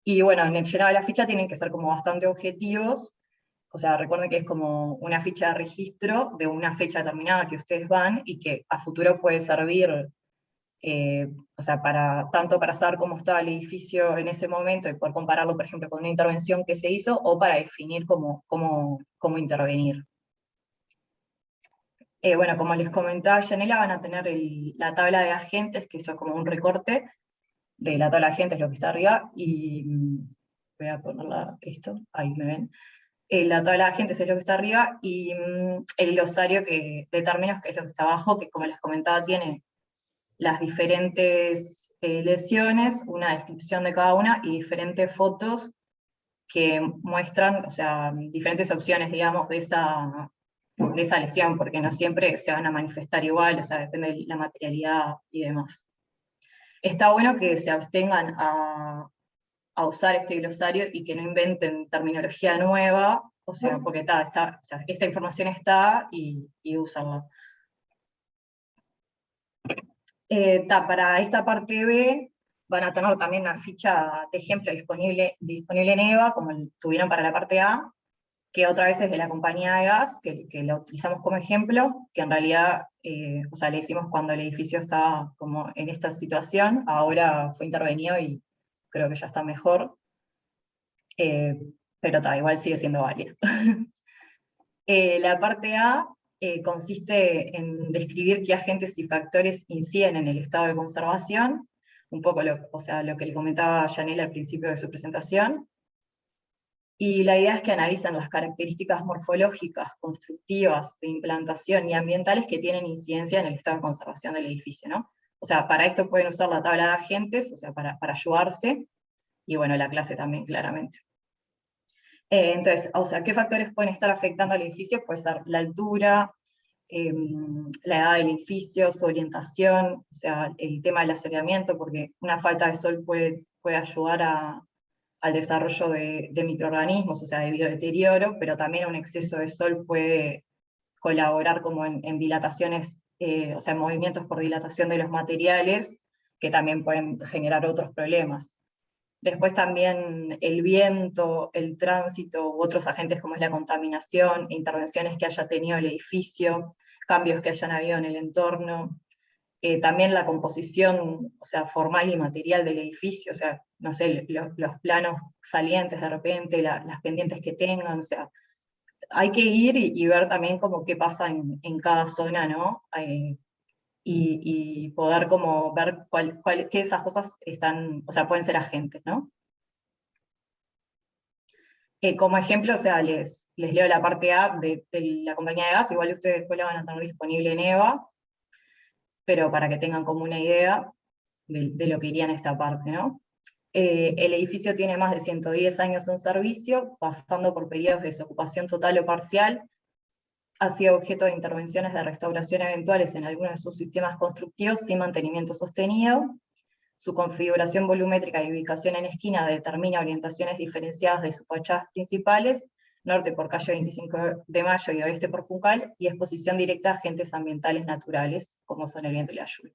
Y bueno, en el llenado de la ficha tienen que ser como bastante objetivos, o sea, recuerden que es como una ficha de registro de una fecha determinada que ustedes van, y que a futuro puede servir, o sea, tanto para saber cómo estaba el edificio en ese momento y poder compararlo, por ejemplo, con una intervención que se hizo, o para definir cómo intervenir. Bueno, como les comentaba Yanela, van a tener la tabla de agentes, que esto es como un recorte de la tabla de agentes, lo que está arriba, y voy a ponerla esto, ahí me ven. La tabla de agentes es lo que está arriba, y el glosario de términos, que es lo que está abajo, que como les comentaba tiene las diferentes lesiones, una descripción de cada una, y diferentes fotos que muestran, o sea, diferentes opciones, digamos, de esa lesión, porque no siempre se van a manifestar igual, o sea, depende de la materialidad y demás. Está bueno que se abstengan a usar este glosario y que no inventen terminología nueva, o sea, porque o sea, esta información está, y úsenla. Para esta parte B van a tener también una ficha de ejemplo disponible en EVA, como tuvieron para la parte A, que otra vez es de la compañía de gas, que la utilizamos como ejemplo, que en realidad, o sea, le hicimos cuando el edificio estaba como en esta situación, ahora fue intervenido y creo que ya está mejor, pero igual sigue siendo válida. La parte A consiste en describir qué agentes y factores inciden en el estado de conservación, un poco o sea, lo que le comentaba Yanela al principio de su presentación, y la idea es que analizan las características morfológicas, constructivas, de implantación y ambientales que tienen incidencia en el estado de conservación del edificio, ¿no? O sea, para esto pueden usar la tabla de agentes, o sea, para ayudarse, y bueno, la clase también, claramente. Entonces, o sea, ¿qué factores pueden estar afectando al edificio? Puede ser la altura, la edad del edificio, su orientación, o sea, el tema del asoleamiento, porque una falta de sol puede ayudar al desarrollo de microorganismos, o sea, de biodeterioro, pero también un exceso de sol puede colaborar como en dilataciones, o sea, movimientos por dilatación de los materiales, que también pueden generar otros problemas. Después también el viento, el tránsito, u otros agentes como es la contaminación, intervenciones que haya tenido el edificio, cambios que hayan habido en el entorno, también la composición, o sea, formal y material del edificio, o sea, no sé, los planos salientes de repente, las pendientes que tengan, o sea, hay que ir y ver también como qué pasa en cada zona, ¿no? Y poder como ver qué esas cosas están, o sea, pueden ser agentes, ¿no? Como ejemplo, o sea, les leo la parte A de la compañía de gas, igual ustedes después la van a tener disponible en EVA, pero para que tengan como una idea de lo que iría en esta parte, ¿no? El edificio tiene más de 110 años en servicio, pasando por periodos de desocupación total o parcial, ha sido objeto de intervenciones de restauración eventuales en algunos de sus sistemas constructivos sin mantenimiento sostenido. Su configuración volumétrica y ubicación en esquina determina orientaciones diferenciadas de sus fachadas principales, norte por calle 25 de Mayo y oeste por Juncal, y exposición directa a agentes ambientales naturales, como son el viento y la lluvia.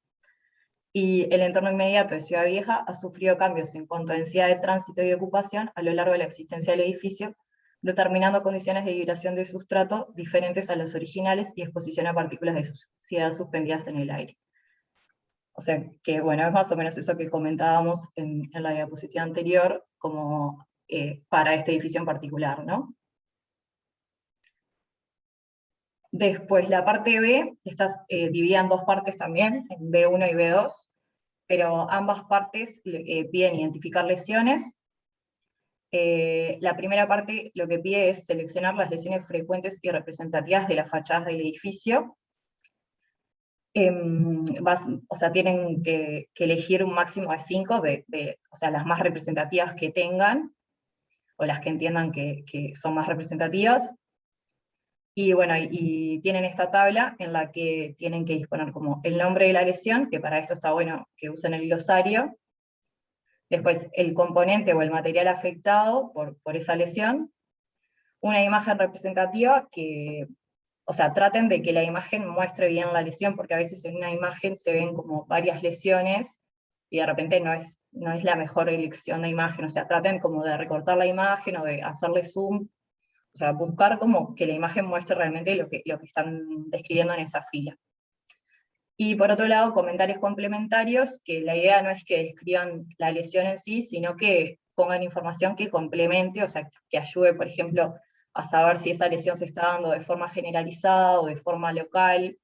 Y el entorno inmediato de Ciudad Vieja ha sufrido cambios en cuanto a densidad de tránsito y ocupación a lo largo de la existencia del edificio, determinando condiciones de vibración de sustrato diferentes a las originales y exposición a partículas de suciedad suspendidas en el aire. O sea, que bueno, es más o menos eso que comentábamos en la diapositiva anterior, como para este edificio en particular, ¿no? Después la parte B está dividida en dos partes también, en B1 y B2, pero ambas partes piden identificar lesiones. La primera parte lo que pide es seleccionar las lesiones frecuentes y representativas de las fachadas del edificio. O sea, tienen que elegir un máximo de 5, o sea, las más representativas que tengan, o las que entiendan que son más representativas. Y bueno, y tienen esta tabla en la que tienen que disponer como el nombre de la lesión, que para esto está bueno que usen el glosario, después el componente o el material afectado por esa lesión, una imagen representativa que, o sea, traten de que la imagen muestre bien la lesión, porque a veces en una imagen se ven como varias lesiones, y de repente no es la mejor elección de imagen, o sea, traten como de recortar la imagen o de hacerle zoom, o sea, buscar como que la imagen muestre realmente lo que están describiendo en esa fila. Y por otro lado, comentarios complementarios, que la idea no es que describan la lesión en sí, sino que pongan información que complemente, o sea, que ayude, por ejemplo, a saber si esa lesión se está dando de forma generalizada o de forma local,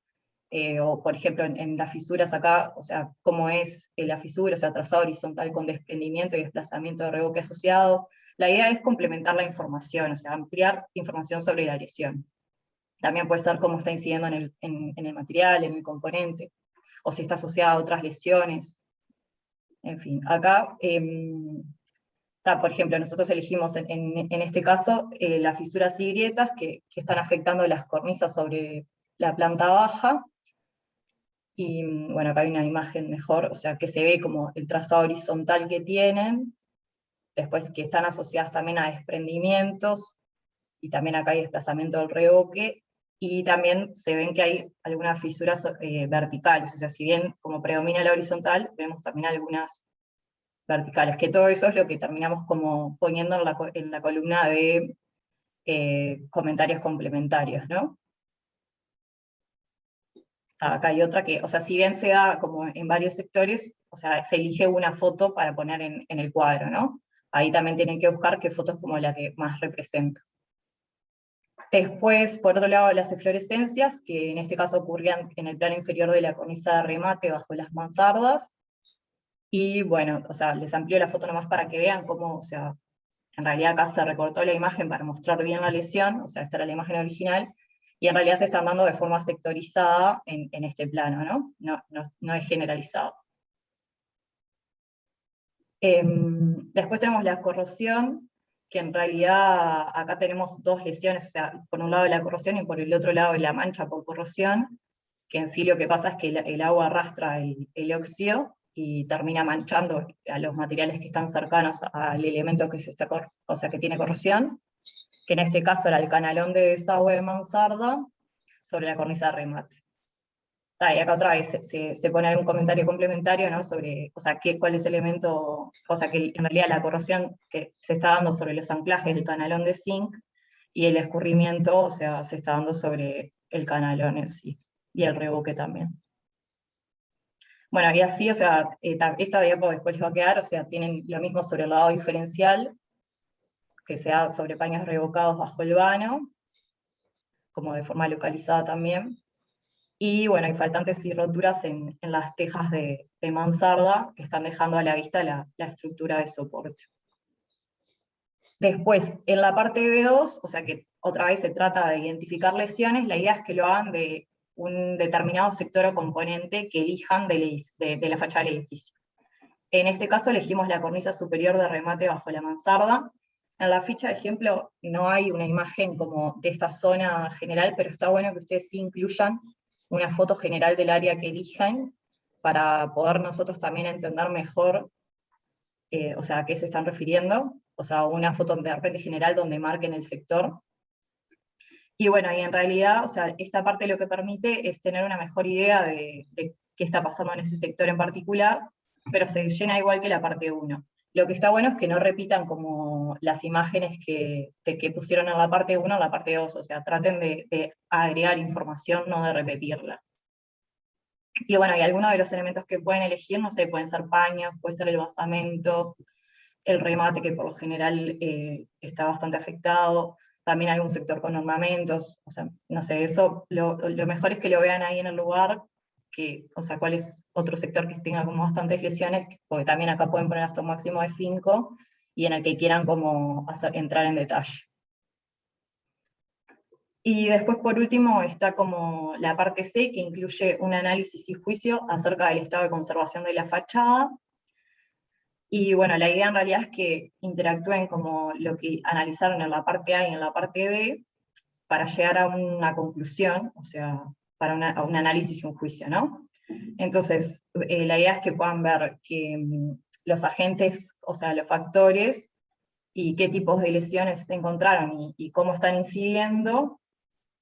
o por ejemplo en las fisuras acá, o sea, cómo es la fisura, o sea, trazado horizontal con desprendimiento y desplazamiento de revoque asociado. La idea es complementar la información, o sea, ampliar información sobre la lesión. También puede ser cómo está incidiendo en el material, en el componente, o si está asociada a otras lesiones. En fin, acá, por ejemplo, nosotros elegimos en este caso las fisuras y grietas que están afectando las cornisas sobre la planta baja. Y bueno, acá hay una imagen mejor, o sea, que se ve como el trazado horizontal que tienen, después que están asociadas también a desprendimientos, y también acá hay desplazamiento del revoque, y también se ven que hay algunas fisuras verticales, o sea, si bien como predomina la horizontal, vemos también algunas verticales, que todo eso es lo que terminamos como poniendo en la columna de comentarios complementarios, ¿no? Acá hay otra que, o sea, si bien se da como en varios sectores, o sea, se elige una foto para poner en el cuadro, ¿no? Ahí también tienen que buscar qué foto es como la que más representa. Después, por otro lado, las eflorescencias, que en este caso ocurrían en el plano inferior de la cornisa de remate bajo las mansardas. Y bueno, o sea, les amplío la foto nomás para que vean cómo, o sea, en realidad acá se recortó la imagen para mostrar bien la lesión, o sea, esta era la imagen original, y en realidad se están dando de forma sectorizada en este plano, ¿no? No es generalizado. Después tenemos la corrosión, que en realidad acá tenemos dos lesiones, o sea, por un lado la corrosión y por el otro lado la mancha por corrosión, que en sí lo que pasa es que el agua arrastra el óxido y termina manchando a los materiales que están cercanos al elemento que o sea, que tiene corrosión, que en este caso era el canalón de desagüe de mansarda sobre la cornisa de remate. Y acá otra vez se pone algún comentario complementario, ¿no? Sobre, o sea, cuál es el elemento, o sea, que en realidad la corrosión que se está dando sobre los anclajes del canalón de zinc, y el escurrimiento, o sea, se está dando sobre el canalón en sí, y el revoque también. Bueno, y así, o sea, esta diapo después les va a quedar, o sea, tienen lo mismo sobre el lado diferencial, que se da sobre paños revocados bajo el vano, como de forma localizada también. Y bueno, hay faltantes y roturas en las tejas de mansarda, que están dejando a la vista la estructura de soporte. Después, en la parte B2, o sea que otra vez se trata de identificar lesiones, la idea es que lo hagan de un determinado sector o componente que elijan de la fachada del edificio. En este caso elegimos la cornisa superior de remate bajo la mansarda. En la ficha de ejemplo no hay una imagen como de esta zona general, pero está bueno que ustedes sí incluyan una foto general del área que elijan, para poder nosotros también entender mejor, o sea, a qué se están refiriendo, o sea, una foto de repente general donde marquen el sector. Y bueno, y en realidad, o sea, esta parte lo que permite es tener una mejor idea de qué está pasando en ese sector en particular, pero se llena igual que la parte 1. Lo que está bueno es que no repitan como las imágenes que pusieron en la parte 1 en la parte 2, o sea, traten de agregar información, no de repetirla. Y bueno, y algunos de los elementos que pueden elegir, no sé, pueden ser paños, puede ser el basamento, el remate, que por lo general está bastante afectado, también algún sector con ornamentos, o sea, no sé, eso, lo mejor es que lo vean ahí en el lugar, o sea, cuál es otro sector que tenga como bastantes lesiones, porque también acá pueden poner hasta un máximo de 5, y en el que quieran como entrar en detalle. Y después, por último, está como la parte C, que incluye un análisis y juicio acerca del estado de conservación de la fachada. Y bueno, la idea en realidad es que interactúen como lo que analizaron en la parte A y en la parte B, para llegar a una conclusión, o sea, para un análisis y un juicio, ¿no? Entonces, la idea es que puedan ver que los agentes, o sea, los factores, y qué tipos de lesiones se encontraron y cómo están incidiendo,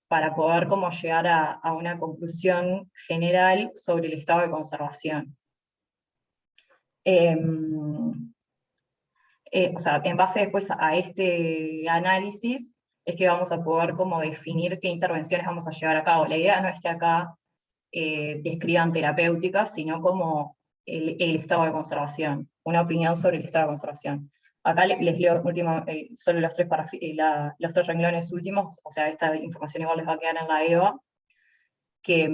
para poder como llegar a una conclusión general sobre el estado de conservación. O sea, en base después a este análisis, es que vamos a poder como definir qué intervenciones vamos a llevar a cabo. La idea no es que acá describan terapéuticas, sino como el estado de conservación, una opinión sobre el estado de conservación. Acá les leo solo los los 3 renglones últimos, o sea, esta información igual les va a quedar en la EVA, que,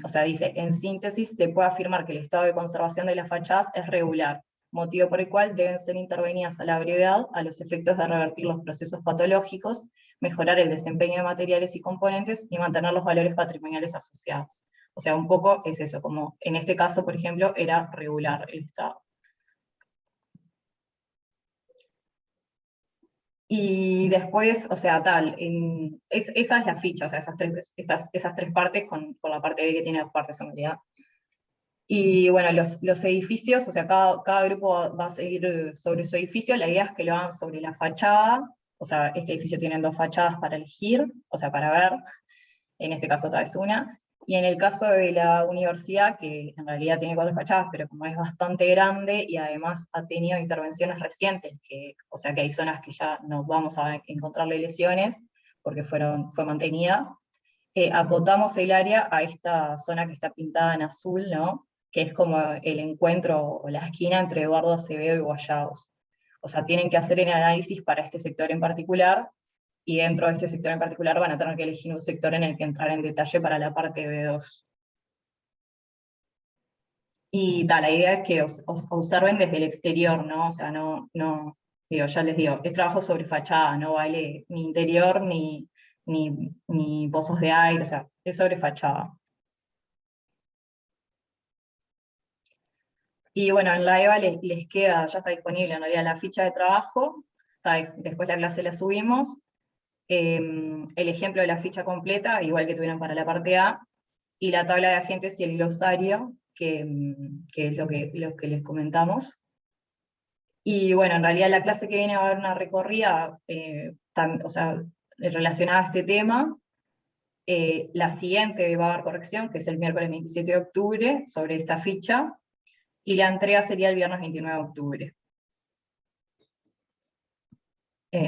o sea, dice, en síntesis, se puede afirmar que el estado de conservación de las fachadas es regular, motivo por el cual deben ser intervenidas a la brevedad a los efectos de revertir los procesos patológicos, mejorar el desempeño de materiales y componentes y mantener los valores patrimoniales asociados. O sea, un poco es eso, como en este caso, por ejemplo, era regular el estado. Y después, o sea, esa es la ficha, o sea, esas tres partes con la parte B, que tiene 2 partes en realidad. Y bueno, los edificios, o sea, cada grupo va a seguir sobre su edificio. La idea es que lo hagan sobre la fachada, o sea, este edificio tiene 2 fachadas para elegir, o sea, para ver, en este caso otra vez una. Y en el caso de la universidad, que en realidad tiene 4 fachadas, pero como es bastante grande y además ha tenido intervenciones recientes, o sea que hay zonas que ya no vamos a encontrarle lesiones, porque fue mantenida, acotamos el área a esta zona que está pintada en azul, ¿no? Que es como el encuentro o la esquina entre Eduardo Acevedo y Guayados. O sea, tienen que hacer el análisis para este sector en particular, y dentro de este sector en particular van a tener que elegir un sector en el que entrar en detalle para la parte B2. Y la idea es que observen desde el exterior, ¿no? O sea, digo, ya les digo, es trabajo sobre fachada, no vale ni interior ni pozos de aire, o sea, es sobre fachada. Y bueno, en la EVA les queda, ya está disponible en realidad la ficha de trabajo, después la clase la subimos, el ejemplo de la ficha completa, igual que tuvieron para la parte A, y la tabla de agentes y el glosario, que es lo que les comentamos. Y bueno, en realidad la clase que viene va a haber una recorrida, o sea, relacionada a este tema. La siguiente va a haber corrección, que es el miércoles 27 de octubre, sobre esta ficha, y la entrega sería el viernes 29 de octubre.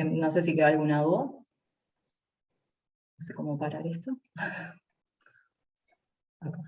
No sé si queda alguna duda. No sé cómo parar esto. Acá.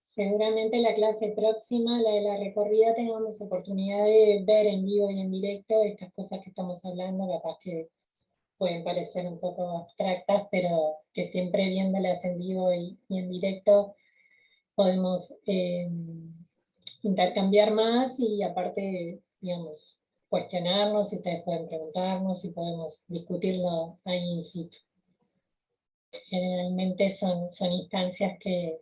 Seguramente la clase próxima, la de la recorrida, tengamos oportunidad de ver en vivo y en directo estas cosas que estamos hablando, capaz que pueden parecer un poco abstractas, pero que siempre viéndolas en vivo y en directo podemos intercambiar más y aparte, digamos, cuestionarnos, y ustedes pueden preguntarnos y podemos discutirlo ahí in situ. Generalmente son instancias que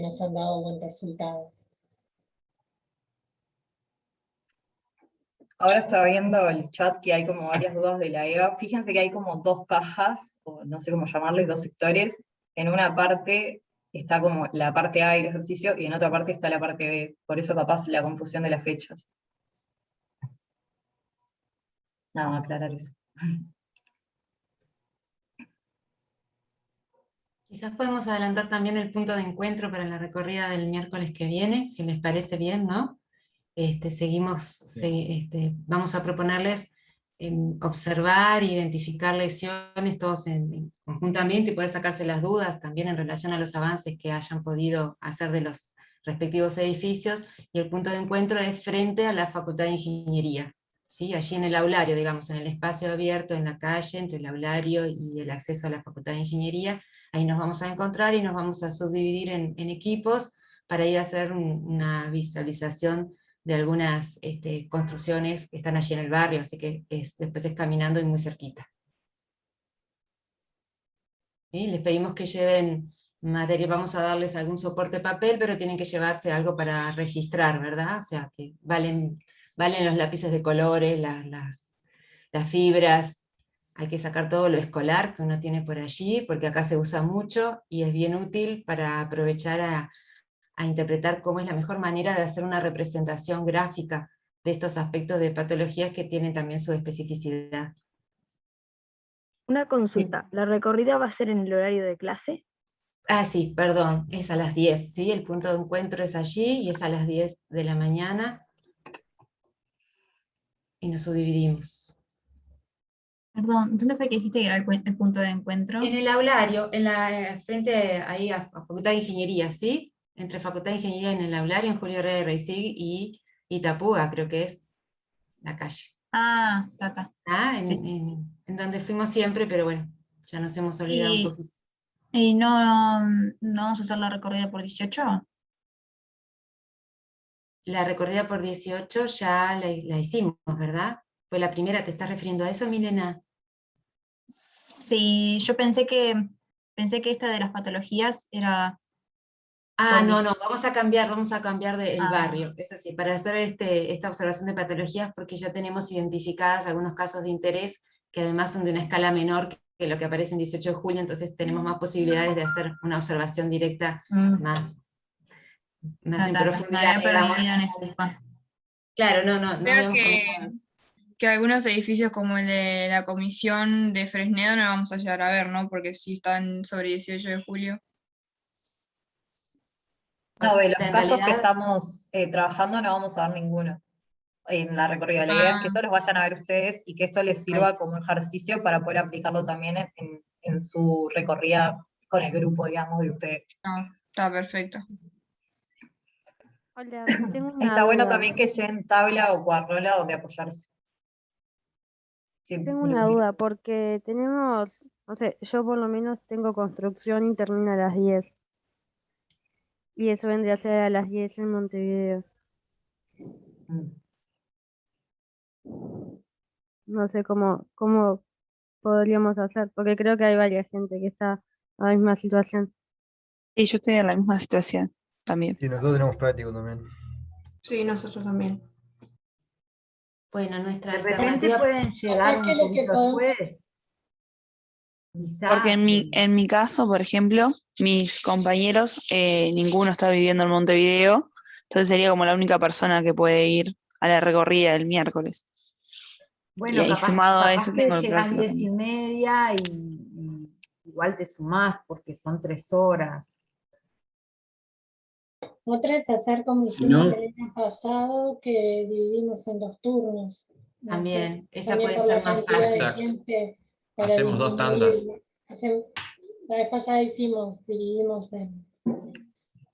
nos han dado buen resultado. Ahora estaba viendo el chat que hay como varias dudas de la EVA. Fíjense que hay como 2 cajas, o no sé cómo llamarles, 2 sectores. En una parte está como la parte A del ejercicio y en otra parte está la parte B, por eso capaz la confusión de las fechas. Nada, más aclarar eso. Quizás podemos adelantar también el punto de encuentro para la recorrida del miércoles que viene, si les parece bien, ¿no? Vamos a proponerles observar, identificar lesiones todos conjuntamente y poder sacarse las dudas también en relación a los avances que hayan podido hacer de los respectivos edificios, y el punto de encuentro es frente a la Facultad de Ingeniería, ¿sí? Allí en el aulario, digamos, en el espacio abierto en la calle, entre el aulario y el acceso a la Facultad de Ingeniería. Ahí nos vamos a encontrar y nos vamos a subdividir en equipos para ir a hacer una visualización de algunas construcciones que están allí en el barrio, así que después es caminando y muy cerquita. ¿Sí? Les pedimos que lleven material, vamos a darles algún soporte papel, pero tienen que llevarse algo para registrar, ¿verdad? O sea, que valen los lápices de colores, las fibras, hay que sacar todo lo escolar que uno tiene por allí, porque acá se usa mucho y es bien útil para aprovechar a interpretar cómo es la mejor manera de hacer una representación gráfica de estos aspectos de patologías que tienen también su especificidad. Una consulta, ¿la recorrida va a ser en el horario de clase? Ah, sí, perdón, es a las 10, ¿sí? El punto de encuentro es allí y es a las 10 de la mañana. Y nos subdividimos. Perdón, ¿dónde fue que dijiste que era el punto de encuentro? En el aulario, frente ahí a Facultad de Ingeniería, ¿sí? Entre Facultad de Ingeniería en el aulario, en Julio Herrera de Reisig y Itapúa, creo que es la calle. Ah, tata. Ah, Sí. en donde fuimos siempre, pero bueno, ya nos hemos olvidado un poquito. ¿Y no vamos a hacer la recorrida por 18? La recorrida por 18 ya la hicimos, ¿verdad? Fue la primera, ¿te estás refiriendo a eso, Milena? Sí, yo pensé que esta de las patologías era... Ah, por no, 18. vamos a cambiar del Ah. barrio, es así, para hacer esta observación de patologías, porque ya tenemos identificadas algunos casos de interés que además son de una escala menor que lo que aparece en 18 de julio, entonces tenemos más posibilidades de hacer una observación directa más en Me profundidad, había digamos. perdido en eso. Bueno. Claro, no Creo habíamos comentado eso. que algunos edificios como el de la comisión de Fresnedo no vamos a llegar a ver, ¿no? Porque sí están sobre 18 de julio. No, de los En casos que realidad, estamos trabajando no vamos a dar ninguno en la recorrida. La idea es que eso los vayan a ver ustedes y que esto les sirva como ejercicio para poder aplicarlo también en su recorrida con el grupo, digamos, de ustedes. No, está perfecto. Hola, tengo una Está bueno duda. también que lleven tabla o cuadernola donde apoyarse. Sí, Tengo una duda porque tenemos, no sé, yo por lo menos tengo construcción y termina a las 10. Y eso vendría a ser a las 10 en Montevideo. Mm. No sé cómo podríamos hacer, porque creo que hay varias gente que está en la misma situación. Y yo estoy en la misma situación también. Sí, nosotros tenemos práctico también. Sí, nosotros también. bueno, nuestra De repente alternativa... pueden llegar un poquito después. Porque en mi caso, por ejemplo, mis compañeros, ninguno está viviendo en Montevideo, entonces sería como la única persona que puede ir a la recorrida el miércoles. Bueno, y sumado a eso que tengo el llegas práctico 10:30 y igual te sumás porque son 3 horas. Otra es hacer como hicimos el año pasado, que dividimos en 2 turnos. No También, sé, esa también puede por la ser más cantidad de fácil. gente para Hacemos 2 disminuir. tandas. La vez pasada dividimos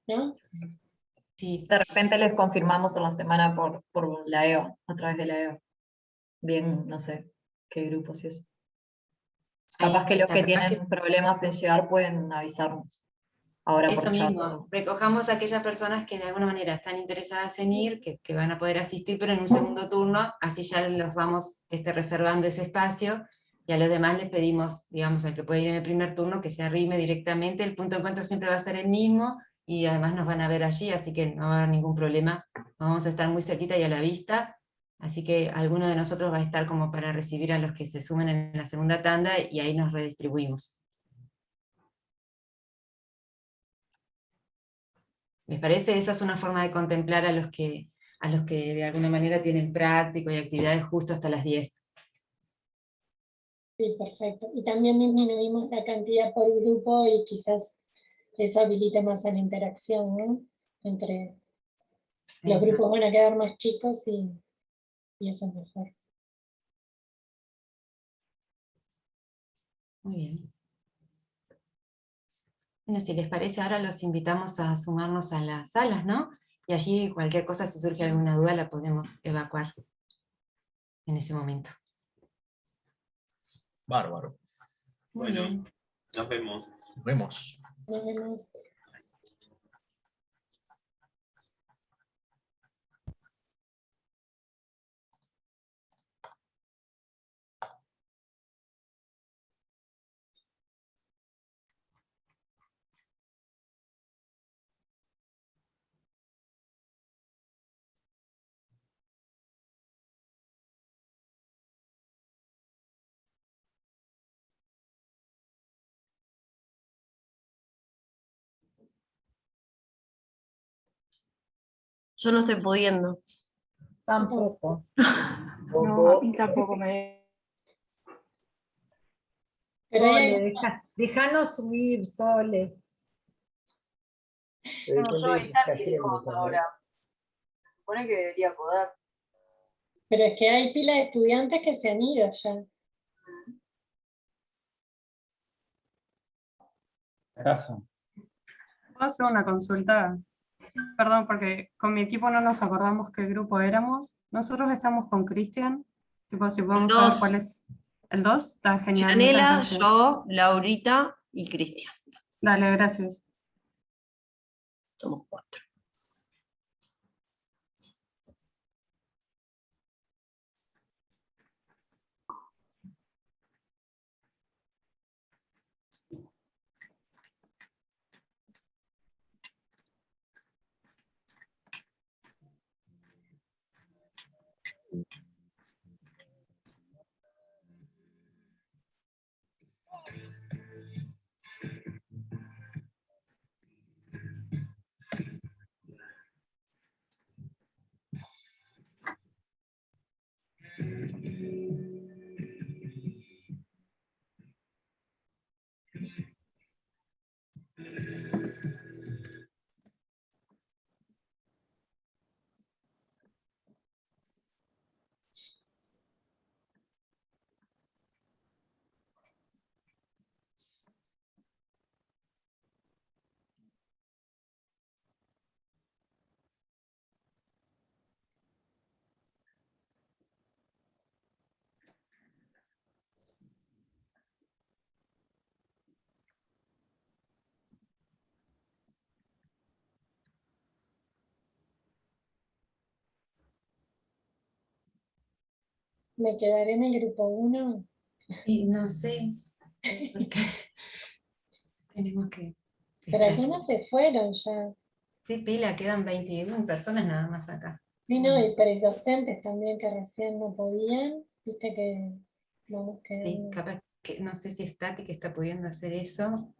¿no? Sí. De repente les confirmamos en la semana por la EVA, a través de la EVA. Bien, no sé qué grupos y eso. Capaz que los que tienen problemas en llegar pueden avisarnos. Ahora Eso por chat. mismo, recojamos a aquellas personas que de alguna manera están interesadas en ir, que van a poder asistir, pero en un segundo turno, así ya los vamos reservando ese espacio, y a los demás les pedimos, digamos, al que puede ir en el primer turno, que se arrime directamente. El punto de encuentro siempre va a ser el mismo, y además nos van a ver allí, así que no va a haber ningún problema, vamos a estar muy cerquita y a la vista, así que alguno de nosotros va a estar como para recibir a los que se sumen en la segunda tanda, y ahí nos redistribuimos. ¿Les parece? Esa es una forma de contemplar a los que de alguna manera tienen práctico y actividades justo hasta las 10. Sí, perfecto. Y también disminuimos la cantidad por grupo y quizás eso habilita más a la interacción, ¿no? Entre los grupos van a quedar más chicos y eso es mejor. Muy bien. Bueno, si les parece, ahora los invitamos a sumarnos a las salas, ¿no? Y allí cualquier cosa, si surge alguna duda, la podemos evacuar en ese momento. Bárbaro. Muy bien. Nos vemos. Nos vemos. Nos vemos. Yo no estoy pudiendo. Tampoco. No, a mí tampoco me... Pero Sole, dejanos subir, Sole. No, yo está lejos ahora. Se supone que debería poder. pero es que hay pila de estudiantes que se han ido ya. ¿Puedo hacer una consulta? Perdón, porque con mi equipo no nos acordamos qué grupo éramos. Nosotros estamos con Cristian. Tipo, si podemos saber Dos. cuál es el 2, está genial. muchas Yanela, gracias. yo, Laurita y Cristian. Dale, gracias. Somos 4. ¿Me quedaré en el grupo 1? Y no sé, porque tenemos que... Pero algunos se fueron ya. Sí, pila, quedan 21 personas nada más acá. Sí, no, y para docentes también que recién no podían. Viste que vamos Sí, quedando. capaz que no sé si Stati que está pudiendo hacer eso.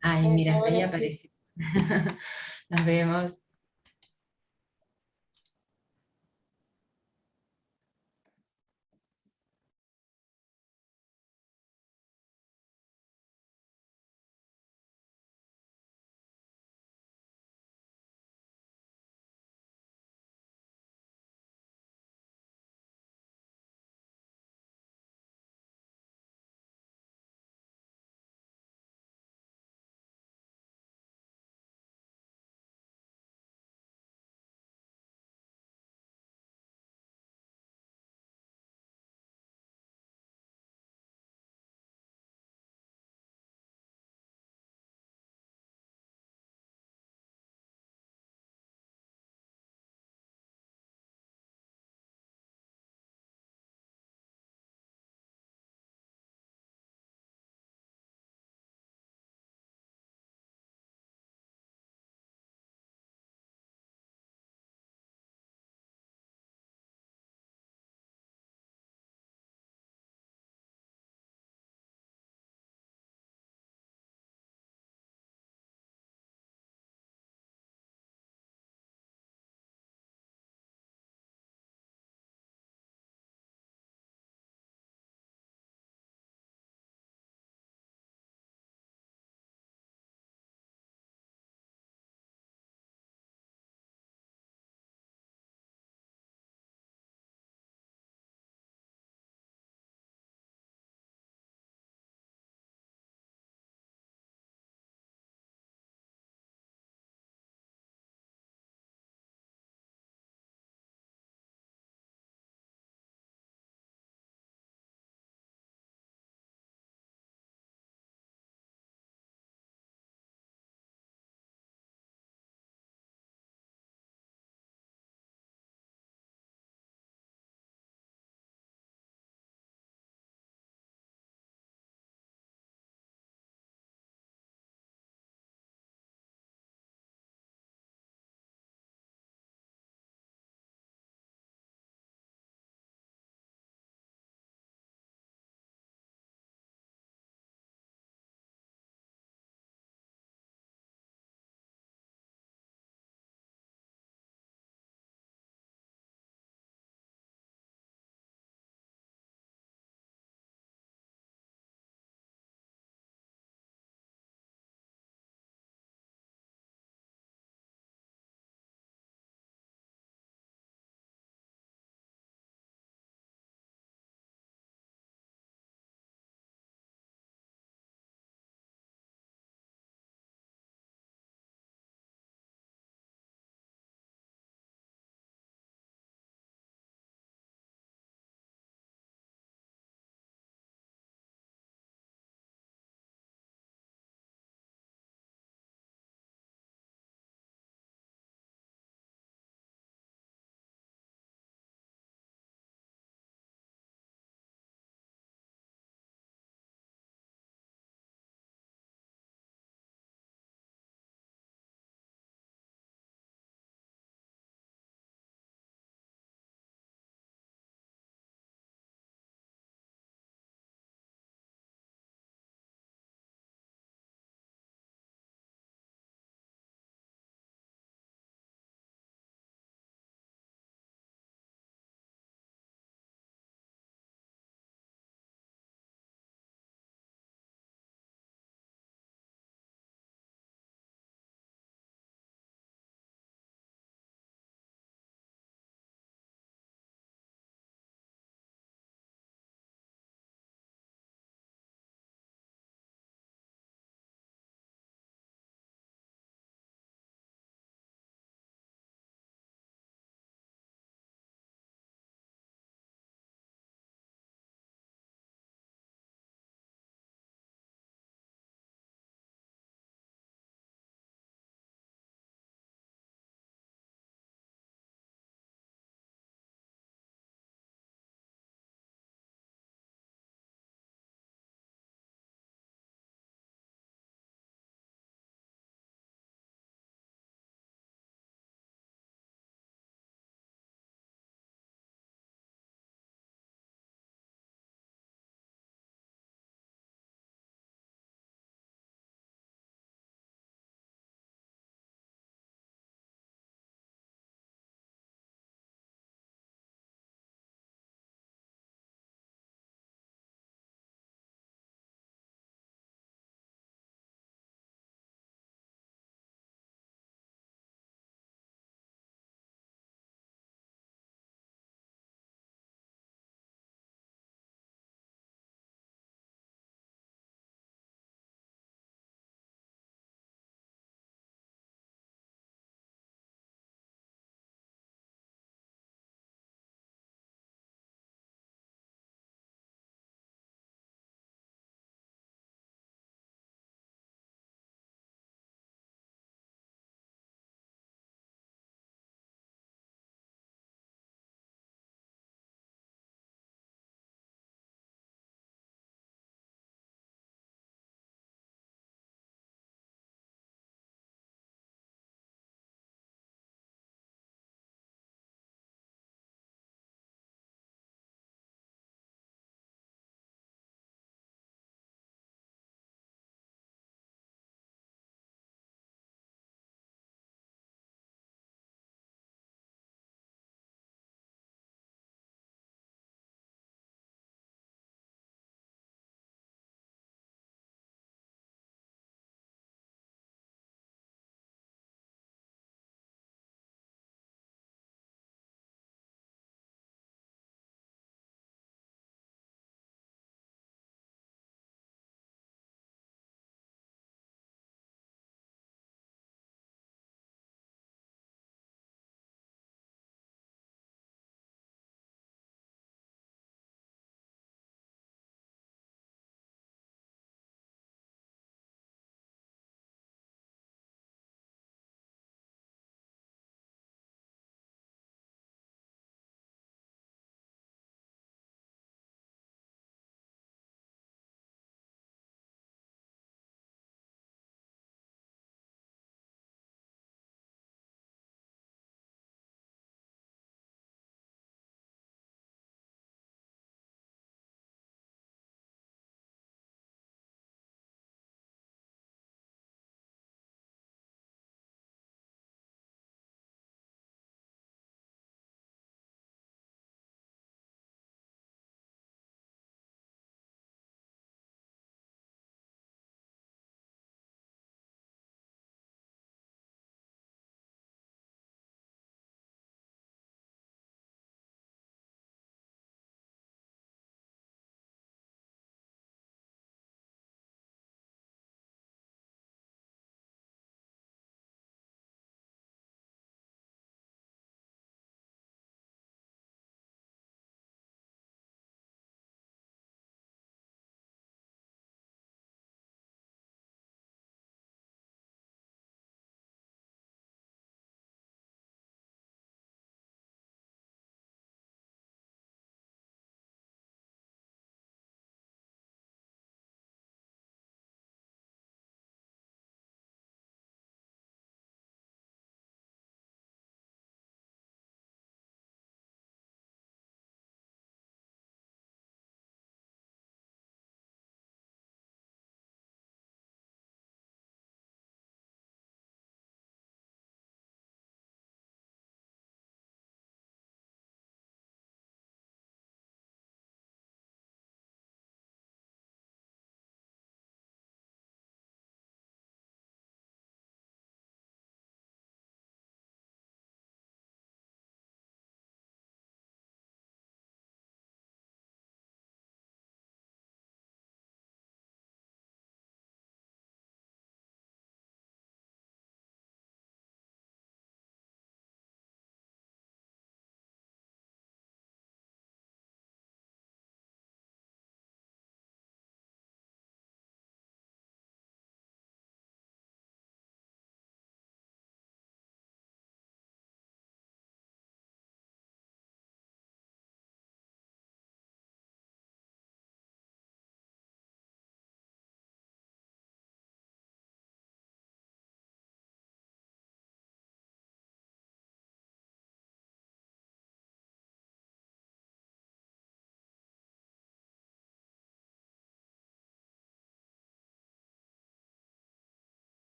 Ay, mira, ahí Ahora sí. apareció. Nos vemos.